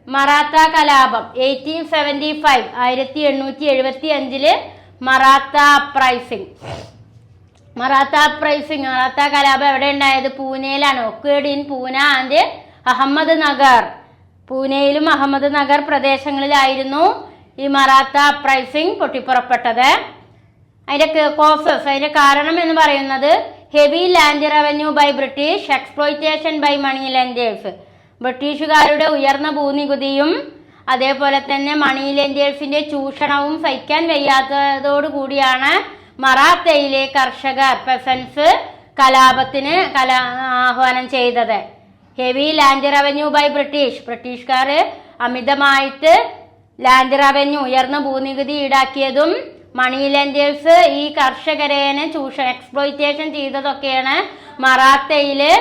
മറാത്ത കലാപം 1875 1875 മറാത്ത അപ്രൈസിങ്. മറാത്ത കലാപം എവിടെ ഉണ്ടായത്? പൂനെയിലാണ്. Occurred in Poona and Ahmednagar. പൂനെയിലും അഹമ്മദ് നഗർ പ്രദേശങ്ങളിലായിരുന്നു ഈ മറാത്ത അപ്രൈസിങ് പൊട്ടിപ്പുറപ്പെട്ടത്. അതിൻ്റെ കോസസ്, അതിൻ്റെ കാരണം എന്ന് പറയുന്നത് heavy land revenue by British, exploitation by money lenders. ബ്രിട്ടീഷുകാരുടെ ഉയർന്ന ഭൂനികുതിയും അതേപോലെ തന്നെ മണി ലെൻഡേഴ്സിൻ്റെ ചൂഷണവും സഹിക്കാൻ വയ്യാത്തതോടുകൂടിയാണ് മറാത്തയിലെ കർഷകർ പെസൻസ് കലാപത്തിന് ആഹ്വാനം ചെയ്തത്. ഹെവി ലാൻഡ് റവന്യൂ ബൈ ബ്രിട്ടീഷുകാർ അമിതമായിട്ട് ലാൻഡ് റവന്യൂ ഉയർന്ന ഭൂനികുതി ഈടാക്കിയതും മണി ലെൻഡേഴ്സ് ഈ കർഷകരെ എക്സ്പ്ലോയിറ്റേഷൻ ചെയ്തതൊക്കെയാണ് മറാത്തയില്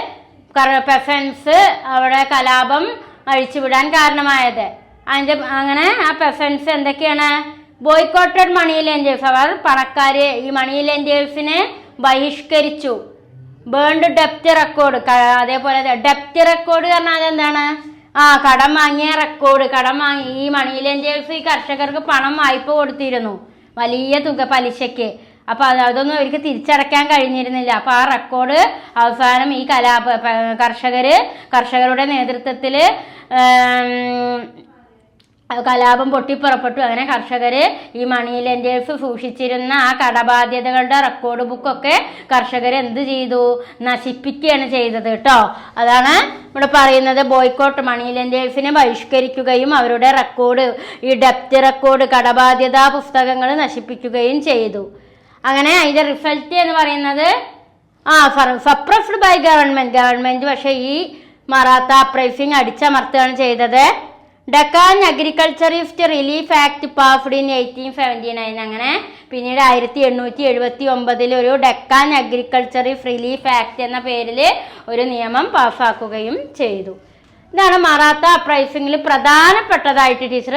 പെസൻസ് അവിടെ കലാപം അഴിച്ചുവിടാൻ കാരണമായത്. അങ്ങനെ ആ പെസൻസ് എന്തൊക്കെയാണ്? ബോയ്ക്കോട്ടഡ് മണി ലെൻഡേഴ്സ്, അവർ പണക്കാര് ഈ മണി ലെൻഡേഴ്സിനെ ബഹിഷ്കരിച്ചു. ബേൺഡ് ഡെപ്റ്റ് റെക്കോർഡ്, അതേപോലെ ഡെപ്റ്റ് റെക്കോർഡ് പറഞ്ഞാൽ എന്താണ്? കടം വാങ്ങിയ റെക്കോർഡ്. കടം വാങ്ങി ഈ മണി ലെൻഡേഴ്സ് ഈ കർഷകർക്ക് പണം വായ്പ കൊടുത്തിരുന്നു, വലിയ തുക പലിശയ്ക്ക്. അപ്പൊ അതൊന്നും അവർക്ക് തിരിച്ചടയ്ക്കാൻ കഴിഞ്ഞിരുന്നില്ല. അപ്പൊ ആ റെക്കോർഡ് അവസാനം ഈ കർഷകരുടെ നേതൃത്വത്തില് കലാപം പൊട്ടിപ്പുറപ്പെട്ടു. അങ്ങനെ കർഷകര് ഈ മണി ലെൻഡേഴ്സ് സൂക്ഷിച്ചിരുന്ന ആ കടബാധ്യതകളുടെ റെക്കോർഡ് ബുക്കൊക്കെ കർഷകർ എന്ത് ചെയ്തു? നശിപ്പിക്കുകയാണ് ചെയ്തത് കേട്ടോ. അതാണ് ഇവിടെ പറയുന്നത്. ബോയ്ക്കോട്ട്, മണി ലെൻഡേഴ്സിനെ ബഹിഷ്കരിക്കുകയും അവരുടെ റെക്കോർഡ്, ഈ ഡെപ്റ്റ് റെക്കോർഡ്, കടബാധ്യതാ പുസ്തകങ്ങൾ നശിപ്പിക്കുകയും ചെയ്തു. അങ്ങനെ അതിന്റെ റിസൾട്ട് എന്ന് പറയുന്നത് സപ്രസ്ഡ് ബൈ ഗവൺമെന്റ് പക്ഷെ ഈ മറാത്ത അപ്രൈസിംഗ് അടിച്ചമർത്തുകയാണ് ചെയ്തത്. Deccan agriculturist relief act passed in 1879. അങ്ങനെ പിന്നീട് 1879 ഒരു ഡക്കാൻ അഗ്രികൾച്ചറിസ്റ്റ് റിലീഫ് ആക്ട് എന്ന പേരിൽ ഒരു നിയമം പാസ്സാക്കുകയും ചെയ്തു. ഇതാണ് മറാത്ത അപ്രൈസിംഗിൽ പ്രധാനപ്പെട്ടതായിട്ട് ടീച്ചർ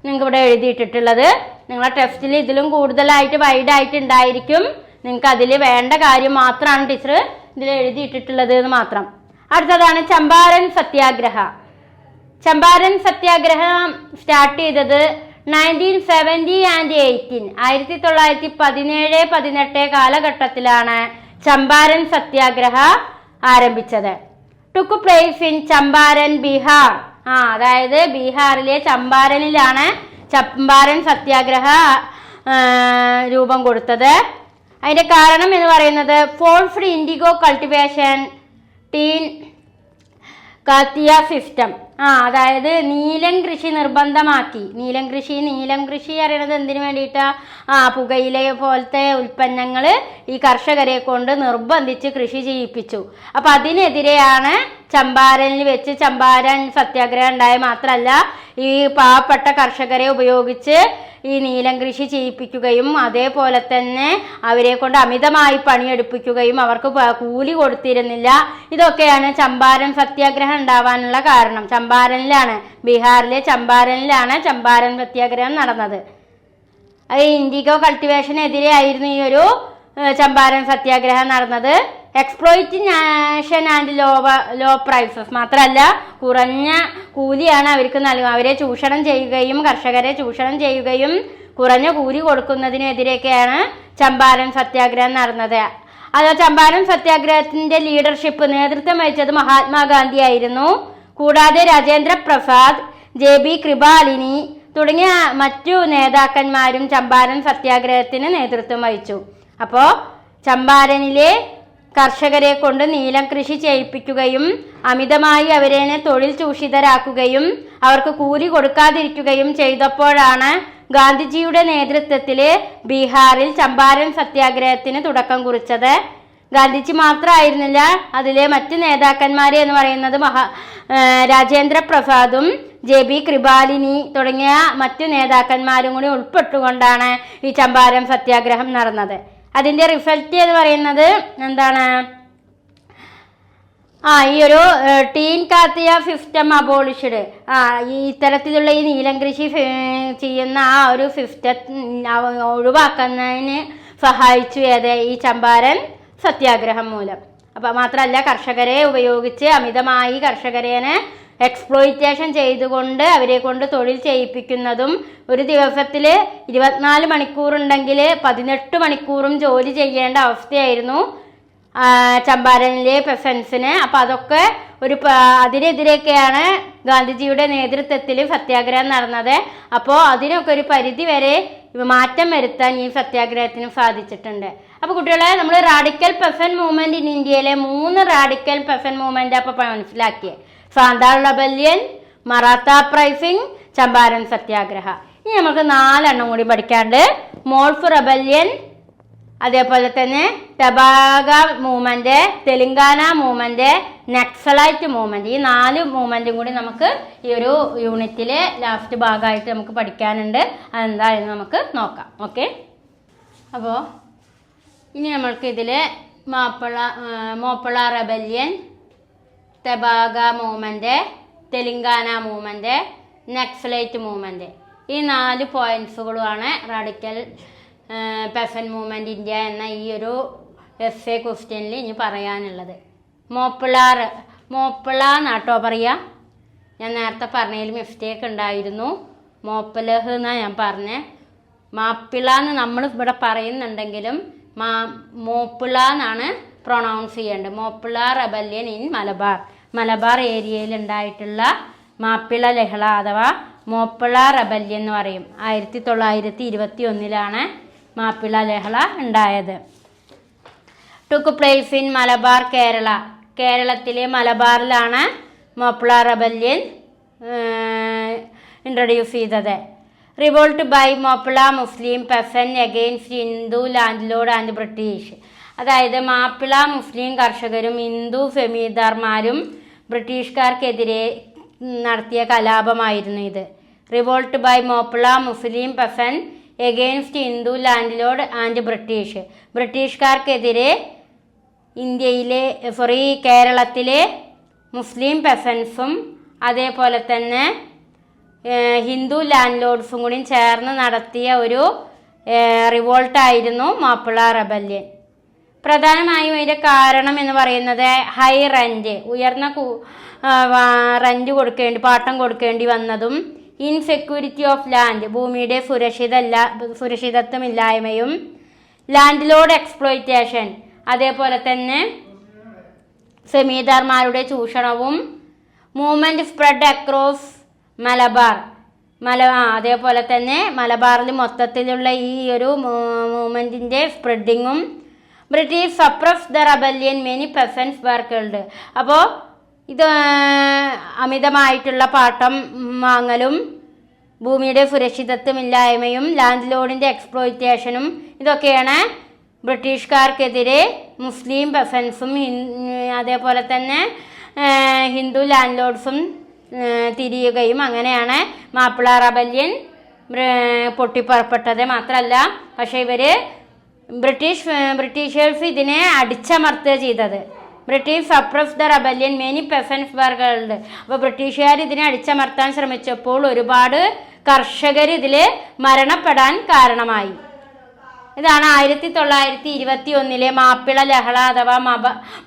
നിങ്ങൾക്ക് ഇവിടെ എഴുതിയിട്ടിട്ടുള്ളത്. നിങ്ങളെ ടെസ്റ്റിൽ ഇതിലും കൂടുതലായിട്ട് വൈഡായിട്ട് ഉണ്ടായിരിക്കും. നിങ്ങൾക്ക് അതിൽ വേണ്ട കാര്യം മാത്രമാണ് ടീച്ചർ ഇതിൽ എഴുതിയിട്ടിട്ടുള്ളത് എന്ന് മാത്രം. അടുത്തതാണ് ചമ്പാരൻ സത്യാഗ്രഹ. ചമ്പാരൻ സത്യാഗ്രഹം സ്റ്റാർട്ട് ചെയ്തത് 1970 ആൻഡ് 18. 1917-18 കാലഘട്ടത്തിലാണ് ചമ്പാരൻ സത്യാഗ്രഹ ആരംഭിച്ചത്. Took place in Champaran, Bihar. അതായത് ബീഹാറിലെ ചമ്പാരനിലാണ് ചമ്പാരൻ സത്യാഗ്രഹ രൂപം കൊടുത്തത്. അതിന്റെ കാരണം എന്ന് പറയുന്നത് forced indigo cultivation, tinkathia system. അതായത് നീലം കൃഷി നിർബന്ധമാക്കി. നീലം കൃഷി അറിയണത് എന്തിനു വേണ്ടിയിട്ടാ? പുകയില പോലത്തെ ഉൽപ്പന്നങ്ങൾ ഈ കർഷകരെ കൊണ്ട് നിർബന്ധിച്ച് കൃഷി ചെയ്യിപ്പിച്ചു. അപ്പൊ അതിനെതിരെയാണ് ചമ്പാരനിൽ വെച്ച് ചമ്പാരൻ സത്യാഗ്രഹം ഉണ്ടായ. മാത്രമല്ല ഈ പാവപ്പെട്ട കർഷകരെ ഉപയോഗിച്ച് ഈ നീലം കൃഷി ചെയ്യിപ്പിക്കുകയും അതേപോലെ തന്നെ അവരെ കൊണ്ട് അമിതമായി പണിയെടുപ്പിക്കുകയും അവർക്ക് കൂലി കൊടുത്തിരുന്നില്ല. ഇതൊക്കെയാണ് ചമ്പാരൻ സത്യാഗ്രഹം ഉണ്ടാവാനുള്ള കാരണം. ചമ്പാരനിലാണ്, ബീഹാറിലെ ചമ്പാരനിലാണ് ചമ്പാരൻ സത്യാഗ്രഹം നടന്നത്. അത് ഇൻഡിഗോ കൾട്ടിവേഷനെതിരെ ആയിരുന്നു ഈ ഒരു ചമ്പാരൻ സത്യാഗ്രഹം നടന്നത്. എക്സ്പ്ലോയിറ്റേഷൻ ആൻഡ് ലോ പ്രൈസസ്, മാത്രമല്ല കുറഞ്ഞ കൂലിയാണ് അവർക്ക് നൽകുക. അവരെ ചൂഷണം ചെയ്യുകയും കർഷകരെ ചൂഷണം ചെയ്യുകയും കുറഞ്ഞ കൂലി കൊടുക്കുന്നതിനെതിരെയൊക്കെയാണ് ചമ്പാരൻ സത്യാഗ്രഹം നടന്നത്. അത് ചമ്പാരൻ സത്യാഗ്രഹത്തിന്റെ ലീഡർഷിപ്പ് നേതൃത്വം വഹിച്ചത് മഹാത്മാഗാന്ധി ആയിരുന്നു. കൂടാതെ രാജേന്ദ്ര പ്രസാദ്, JB കൃപാലിനി തുടങ്ങിയ മറ്റു നേതാക്കന്മാരും ചമ്പാരൻ സത്യാഗ്രഹത്തിന് നേതൃത്വം വഹിച്ചു. അപ്പോൾ ചമ്പാരനിലെ കർഷകരെ കൊണ്ട് നീലം കൃഷി ചെയ്യിപ്പിക്കുകയും അമിതമായി അവരെ തൊഴിൽ ചൂഷിതരാക്കുകയും അവർക്ക് കൂലി കൊടുക്കാതിരിക്കുകയും ചെയ്തപ്പോഴാണ് ഗാന്ധിജിയുടെ നേതൃത്വത്തിൽ ബീഹാറിൽ ചമ്പാരൻ സത്യാഗ്രഹത്തിന് തുടക്കം കുറിച്ചത്. ഗാന്ധിജി മാത്രമായിരുന്നില്ല, അതിലെ മറ്റ് നേതാക്കന്മാർ എന്ന് പറയുന്നത് രാജേന്ദ്ര പ്രസാദും JB കൃപാലിനി തുടങ്ങിയ മറ്റു നേതാക്കന്മാരും കൂടി ഉൾപ്പെട്ടുകൊണ്ടാണ് ഈ ചമ്പാരൻ സത്യാഗ്രഹം നടന്നത്. അതിന്റെ റിസൾട്ട് എന്ന് പറയുന്നത് എന്താണ്? ഈ ഒരു ടീൻ കാത്തിയ സിസ്റ്റം അബോളിഷ്ഡ്. ഈ ഇത്തരത്തിലുള്ള ഈ നീലം കൃഷി ചെയ്യുന്ന ആ ഒരു സിസ്റ്റം ഒഴിവാക്കുന്നതിന് സഹായിച്ചു ഈ ചമ്പാരൻ സത്യാഗ്രഹം മൂലം. അപ്പൊ മാത്രമല്ല കർഷകരെ ഉപയോഗിച്ച് അമിതമായി കർഷകരെ എക്സ്പ്ലോയിറ്റേഷൻ ചെയ്തുകൊണ്ട് അവരെ കൊണ്ട് തൊഴിൽ ചെയ്യിപ്പിക്കുന്നതും, ഒരു ദിവസത്തിൽ 24 മണിക്കൂറുണ്ടെങ്കിൽ 18 മണിക്കൂറും ജോലി ചെയ്യേണ്ട അവസ്ഥയായിരുന്നു ചമ്പാരനിലെ പെസൻസിന്. അപ്പം അതൊക്കെ അതിനെതിരെയൊക്കെയാണ് ഗാന്ധിജിയുടെ നേതൃത്വത്തിൽ സത്യാഗ്രഹം നടന്നത്. അപ്പോൾ അതിനൊക്കെ ഒരു പരിധി വരെ മാറ്റം വരുത്താൻ ഈ സത്യാഗ്രഹത്തിന് സാധിച്ചിട്ടുണ്ട്. അപ്പോൾ കുട്ടികളെ, നമ്മൾ റാഡിക്കൽ പെസന്റ് മൂവ്മെന്റ് ഇൻ ഇന്ത്യയിലെ 3 റാഡിക്കൽ പെസന്റ് മൂവ്മെന്റ് അപ്പോൾ മനസ്സിലാക്കിയേ. സാന്താൾ റെബല്യൻ, മറാത്ത അപ്രൈസിംഗ്, ചമ്പാരൻ സത്യാഗ്രഹ. ഇനി നമുക്ക് 4 എണ്ണം കൂടി പഠിക്കാണ്ട്. മോൾഫ് റെബല്യൻ അതേപോലെ തന്നെ Tebhaga movement, Telangana movement, Naxalite movement, ഈ 4 മൂവ്മെൻറ്റും കൂടി നമുക്ക് ഈ ഒരു യൂണിറ്റിലെ ലാസ്റ്റ് ഭാഗമായിട്ട് നമുക്ക് പഠിക്കാനുണ്ട്. അതെന്തായെന്ന് നമുക്ക് നോക്കാം. ഓക്കെ, അപ്പോൾ ഇനി നമ്മൾക്ക് ഇതിൽ Moplah rebellion, Tebhaga movement, Telangana movement, Naxalite movement, ഈ 4 പോയിൻറ്റ്സുകളുമാണ് റാഡിക്കൽ പെസൻ മൂവ്മെൻറ്റ് ഇന്ത്യ എന്ന ഈ ഒരു എസ്സേ ക്വസ്റ്റ്യനിൽ ഇനി പറയാനുള്ളത്. മോപ്പള എന്നാട്ടോ പറയുക. ഞാൻ നേരത്തെ പറഞ്ഞതിൽ മിസ്റ്റേക്ക് ഉണ്ടായിരുന്നു. മോപ്പലഹ് എന്നാണ് ഞാൻ പറഞ്ഞത്. മാപ്പിള എന്ന് നമ്മൾ ഇവിടെ പറയുന്നുണ്ടെങ്കിലും മോപ്പിള എന്നാണ് പ്രൊണൗൺസ് ചെയ്യേണ്ടത്. മോപ്പിള റെബല്യൻ ഇൻ മലബാർ ഏരിയയിൽ ഉണ്ടായിട്ടുള്ള മാപ്പിള ലഹള അഥവാ മോപ്പിള റെബല്യൻ എന്ന് പറയും. 1921 മാപ്പിള ലഹള ഉണ്ടായത്. Took place in Malabar Kerala, കേരളത്തിലെ മലബാറിലാണ് മോപ്പിള റെബല്യൻ ഇൻട്രൊഡ്യൂസ് ചെയ്തത്. Revolt by Moplah Muslim peasant against Hindu landlord and British, അതായത് മാപ്പിള മുസ്ലിം കർഷകരും ഹിന്ദു സെമീദാർമാരും ബ്രിട്ടീഷുകാർക്കെതിരെ നടത്തിയ കലാപമായിരുന്നു ഇത്. Revolt by Moplah Muslim peasant against Hindu landlord and British, ബ്രിട്ടീഷുകാർക്കെതിരെ കേരളത്തിലെ മുസ്ലിം പെസൻസും അതേപോലെ തന്നെ ഹിന്ദു ലാൻഡ് ലോഡ്സും കൂടി ചേർന്ന് നടത്തിയ ഒരു റിവോൾട്ടായിരുന്നു മാപ്പിള റെബല്യൻ. പ്രധാനമായും ഇതിൻ്റെ കാരണം എന്ന് പറയുന്നത് ഹൈ റെൻറ്റ്, ഉയർന്ന പാട്ടം കൊടുക്കേണ്ടി വന്നതും, ഇൻസെക്യൂരിറ്റി ഓഫ് ലാൻഡ്, ഭൂമിയുടെ സുരക്ഷിതത്വമില്ലായ്മയും, ലാൻഡ് ലോഡ് എക്സ്പ്ലോയിറ്റേഷൻ, അതേപോലെ തന്നെ സെമീദാർമാരുടെ ചൂഷണവും, മൂവ്മെൻറ്റ് സ്പ്രെഡ് അക്രോസ് മലബാർ, അതേപോലെ തന്നെ മലബാറിൽ മൊത്തത്തിലുള്ള ഈ ഒരു മൂവ്മെൻറ്റിൻ്റെ സ്പ്രെഡിങ്ങും, British suppress the rebellion many peasants were killed. അപ്പോൾ ഇത് അമിതമായിട്ടുള്ള പാട്ടം വാങ്ങലും ഭൂമിയുടെ സുരക്ഷിതത്വമില്ലായ്മയും ലാൻഡ് ലോഡിൻ്റെ എക്സ്പ്ലോയിറ്റേഷനും ഇതൊക്കെയാണ് ബ്രിട്ടീഷുകാർക്കെതിരെ മുസ്ലിം പെസൻസും അതേപോലെ തന്നെ ഹിന്ദു ലാൻഡ് ലോഡ്സും തിരിയുകയും അങ്ങനെയാണ് മാപ്പിള റെബല്യൻ പൊട്ടിപ്പുറപ്പെട്ടത്. മാത്രമല്ല പക്ഷേ ബ്രിട്ടീഷേഴ്സ് ഇതിനെ അടിച്ചമർത്തുക ചെയ്തത്. British suppress the rebellion many peasants were killed. അപ്പോൾ ബ്രിട്ടീഷുകാർ ഇതിനെ അടിച്ചമർത്താൻ ശ്രമിച്ചപ്പോൾ ഒരുപാട് കർഷകർ ഇതിൽ മരണപ്പെടാൻ കാരണമായി. ഇതാണ് 1921 മാപ്പിള ലഹള അഥവാ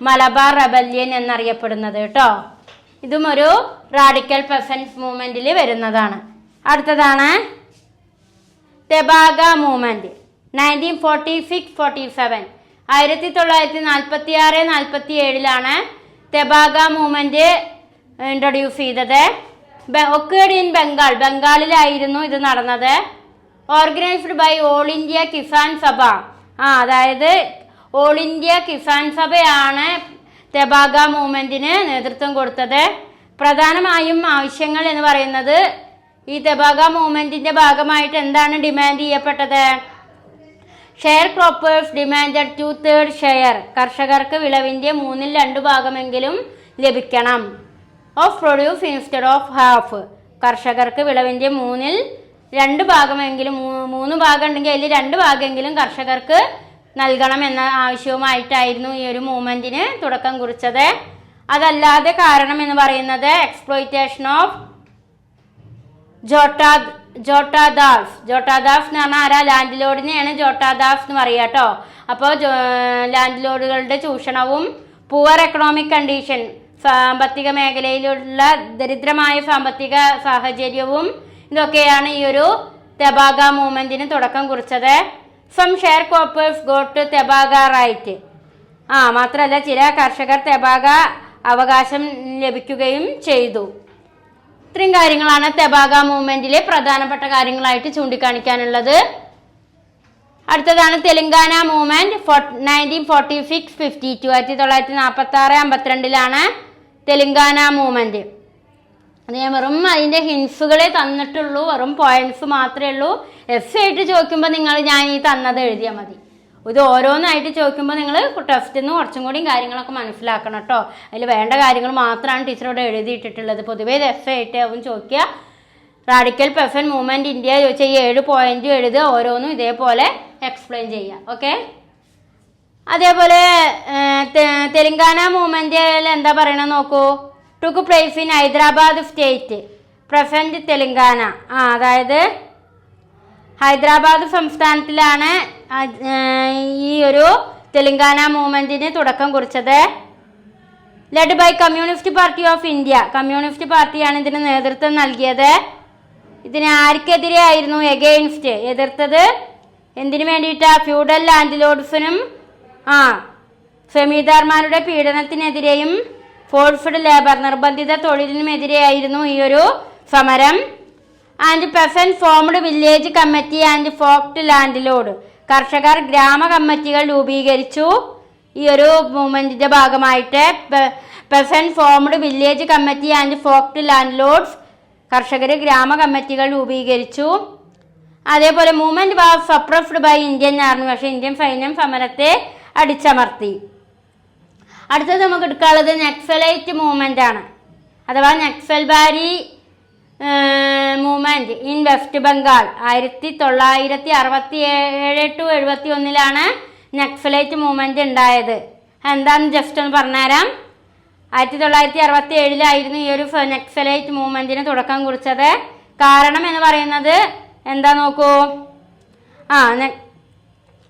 മലബാർ റെബല്യൻ എന്നറിയപ്പെടുന്നത് കേട്ടോ. ഇതും ഒരു റാഡിക്കൽ പെസൻസ് മൂവ്മെൻറ്റിൽ വരുന്നതാണ്. അടുത്തതാണ് Tebhaga movement 1946-47. 1946-47 Tebhaga movement introduce ചെയ്തത്. ഒക്കേഡ് ഇൻ ബംഗാളിലായിരുന്നു ഇത് നടന്നത്. Organised by All India Kisan Sabha, അതായത് ഓൾ ഇന്ത്യ കിസാൻ സഭയാണ് തെബാഗ മൂവ്മെൻറ്റിന് നേതൃത്വം കൊടുത്തത്. പ്രധാനമായും ആവശ്യങ്ങൾ എന്ന് പറയുന്നത് ഈ തെബാഗ മൂവ്മെൻറ്റിൻ്റെ ഭാഗമായിട്ട് എന്താണ് ഡിമാൻഡ് ചെയ്യപ്പെട്ടത്? ഷെയർ ക്രോപ്പേഴ്സ് ഡിമാൻഡഡ് 2/3 ഷെയർ, കർഷകർക്ക് വിളവിൻ്റെ 2/3 ഭാഗമെങ്കിലും ലഭിക്കണം. Of produce instead of half, കർഷകർക്ക് വിളവിൻ്റെ 2/3 ഭാഗമെങ്കിലും 3 ഭാഗം ഉണ്ടെങ്കിൽ അതിൽ 2 ഭാഗമെങ്കിലും കർഷകർക്ക് നൽകണം എന്ന ആവശ്യവുമായിട്ടായിരുന്നു ഈ ഒരു മൂവ്മെൻറ്റിന് തുടക്കം കുറിച്ചത്. അതല്ലാതെ കാരണം എന്ന് പറയുന്നത് എക്സ്പ്ലോയിറ്റേഷൻ ഓഫ് ജോട്ടാദാസ് എന്ന് പറഞ്ഞാൽ ആരാ? ലാൻഡ് ലോഡിനെയാണ് ജോട്ടാദാസ് എന്ന് പറയുക കേട്ടോ. അപ്പോൾ ലാൻഡ് ലോഡുകളുടെ ചൂഷണവും പുവർ എക്കണോമിക് കണ്ടീഷൻ, സാമ്പത്തിക മേഖലയിലുള്ള ദരിദ്രമായ സാമ്പത്തിക സാഹചര്യവും ഇതൊക്കെയാണ് ഈ ഒരു തെബാഗ മൂവ്മെൻറ്റിന് തുടക്കം കുറിച്ചത്. സം ഷെയർ കോപ്പേഴ്സ് ഗോട്ട് തെബാഗ റൈറ്റ്, മാത്രമല്ല ചില കർഷകർ തെബാഗ അവകാശം ലഭിക്കുകയും ചെയ്തു. ഇത്രയും കാര്യങ്ങളാണ് തെബാഗ മൂവ്മെൻറ്റിലെ പ്രധാനപ്പെട്ട കാര്യങ്ങളായിട്ട് ചൂണ്ടിക്കാണിക്കാനുള്ളത്. അടുത്തതാണ് തെലുങ്കാന മൂവ്മെൻറ്റ് 1946-52. 1946-52 തെലുങ്കാന മൂവ്മെൻറ്റ്. അത് ഞാൻ വെറും അതിൻ്റെ ഹിൻസുകളെ തന്നിട്ടുള്ളൂ, വെറും പോയിൻറ്റ്സ് മാത്രമേ ഉള്ളൂ. എസ് ആയിട്ട് ചോദിക്കുമ്പോൾ ഞാൻ ഈ തന്നത് എഴുതിയാൽ മതി. ഇത് ഓരോന്നായിട്ട് ചോദിക്കുമ്പോൾ നിങ്ങൾ ടെസ്റ്റിൽ നിന്ന് കുറച്ചും കൂടിയും കാര്യങ്ങളൊക്കെ മനസ്സിലാക്കണം കേട്ടോ. അതിൽ വേണ്ട കാര്യങ്ങൾ മാത്രമാണ് ടീച്ചറോട് എഴുതിയിട്ടിട്ടുള്ളത്. പൊതുവേ ഇത് എസ് ആയിട്ട് ആവും ചോദിക്കുക. റാഡിക്കൽ പെർസൺ മൂവ്മെൻറ്റ് ഇന്ത്യ ചോദിച്ചാൽ ഈ 7 പോയിന്റ് എഴുതുക. ഓരോന്നും ഇതേപോലെ എക്സ്പ്ലെയിൻ ചെയ്യുക. ഓക്കെ. അതേപോലെ തെലങ്കാന മൂവ്മെൻറ്റിൽ എന്താ പറയണത് നോക്കൂ. Took place in Hyderabad state present Telangana. അതായത് ഹൈദരാബാദ് സംസ്ഥാനത്തിലാണ് ഈ ഒരു തെലങ്കാന മൂവ്മെൻറ്റിന് തുടക്കം കുറിച്ചത്. Led by Communist Party of India. Communist പാർട്ടിയാണ് ഇതിന് നേതൃത്വം നൽകിയത്. ഇതിന് ആർക്കെതിരെ ആയിരുന്നു? എഗെയിൻസ്റ്റ്. എതിർത്തത് എന്തിനു വേണ്ടിയിട്ടാ? ഫ്യൂഡൽ ലാൻഡ് ലോഡ്സിനും സെമീദാർമാരുടെ പീഡനത്തിനെതിരെയും ഫോഴ്സ്ഡ് ലേബർ നിർബന്ധിത തൊഴിലിനുമെതിരെയായിരുന്നു ഈ ഒരു സമരം. And peasant formed village committee and fought landlord. കർഷകർ ഗ്രാമ കമ്മിറ്റികൾ രൂപീകരിച്ചു. ഈ ഒരു മൂവ്മെന്റിന്റെ ഭാഗമായിട്ട് peasant formed village committee and fought landlords. കർഷകർ ഗ്രാമ കമ്മിറ്റികൾ രൂപീകരിച്ചു. അതേപോലെ movement was suppressed by Indian army. പക്ഷേ ഇന്ത്യൻ സൈന്യം സമരത്തെ അടിച്ചമർത്തി. അടുത്തത് നമുക്ക് എടുക്കാനുള്ളത് നക്സലൈറ്റ് മൂവ്മെന്റ് ആണ്, അഥവാ Naxalbari movement in West Bengal. 1967 to 71 Naxalite movement ഉണ്ടായത്. എന്താണെന്ന് ജസ്റ്റ് ഒന്ന് പറഞ്ഞുതരാം. 1967 ഈ ഒരു നക്സലൈറ്റ് മൂവ്മെന്റിന് തുടക്കം കുറിച്ചത്. കാരണം എന്ന് പറയുന്നത് എന്താ നോക്കൂ.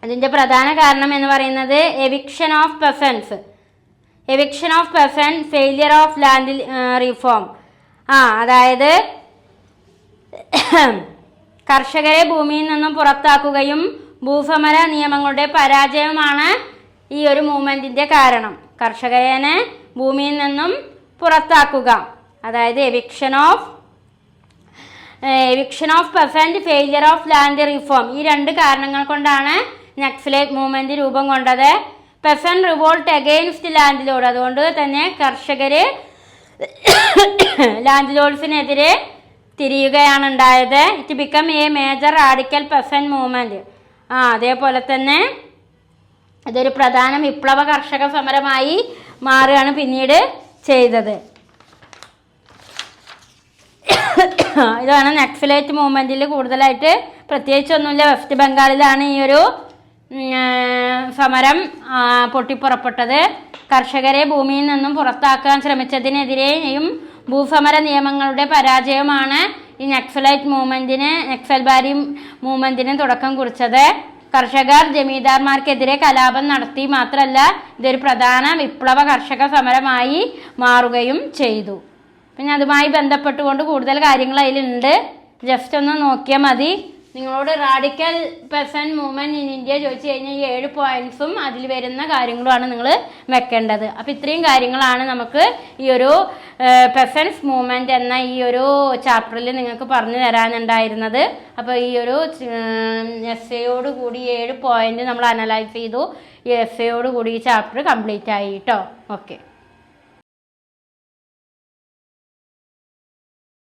അതിൻ്റെ പ്രധാന കാരണം എന്ന് പറയുന്നത് eviction of പെസൻസ്. Eviction of പെസൻസ്, failure of land reform. അതായത് കർഷകരെ ഭൂമിയിൽ നിന്നും പുറത്താക്കുകയും ഭൂസമര നിയമങ്ങളുടെ പരാജയമാണ് ഈ ഒരു മൂവ്മെന്റിന്റെ കാരണം. കർഷകരെ ഭൂമിയിൽ നിന്നും പുറത്താക്കുക, അതായത് eviction of peasant, failure of land reform. ഈ 2 കാരണങ്ങൾ കൊണ്ടാണ് നക്സലൈറ്റ് മൂവ്മെന്റ് രൂപം കൊണ്ടത്. Peasant revolt against land load. അതുകൊണ്ട് തന്നെ കർഷകര് ലാൻഡ് ലോഡ്സിനെതിരെ തിരിയുകയാണ് ഉണ്ടായത്. It become A major radical peasant movement. അതേപോലെ തന്നെ ഇതൊരു പ്രധാന വിപ്ലവ കർഷക സമരമായി മാറുകയാണ് പിന്നീട് ചെയ്തത്. ഇതാണ് നക്സലൈറ്റ് മൂവ്മെന്റിൽ കൂടുതലായിട്ട് പ്രത്യേകിച്ചൊന്നുമില്ല. വെസ്റ്റ് ബംഗാളിലാണ് ഈ ഒരു സമരം പൊട്ടിപ്പുറപ്പെട്ടത്. കർഷകരെ ഭൂമിയിൽ നിന്നും പുറത്താക്കാൻ ശ്രമിച്ചതിനെതിരെയും ഭൂസമര നിയമങ്ങളുടെ പരാജയമാണ് ഈ നക്സൽബാരി മൂവ്മെന്റിന് തുടക്കം കുറിച്ചത്. കർഷകർ ജമീന്ദാർമാർക്കെതിരെ കലാപം നടത്തി. മാത്രമല്ല ഇതൊരു പ്രധാന വിപ്ലവ കർഷക സമരമായി മാറുകയും ചെയ്തു. പിന്നെ അതുമായി ബന്ധപ്പെട്ടുകൊണ്ട് കൂടുതൽ കാര്യങ്ങൾ അതിലുണ്ട്. ജസ്റ്റ് ഒന്ന് നോക്കിയാൽ മതി. നിങ്ങളോട് radical peasant movement in India ചോദിച്ചു കഴിഞ്ഞാൽ ഈ 7 പോയിന്റ്സും അതിൽ വരുന്ന കാര്യങ്ങളുമാണ് നിങ്ങൾ വെക്കേണ്ടത്. അപ്പം ഇത്രയും കാര്യങ്ങളാണ് നമുക്ക് ഈ ഒരു പെസൻസ് മൂവ്മെന്റ് എന്ന ഈ ഒരു ചാപ്റ്ററിൽ നിങ്ങൾക്ക് പറഞ്ഞു തരാനുണ്ടായിരുന്നത്. അപ്പോൾ ഈ ഒരു എസ്സേയോട് കൂടി 7 പോയിന്റ് നമ്മൾ അനലൈസ് ചെയ്തു. ഈ എസ്സേയോട് കൂടി ഈ ചാപ്റ്റർ കംപ്ലീറ്റ് ആയി കേട്ടോ. ഓക്കെ.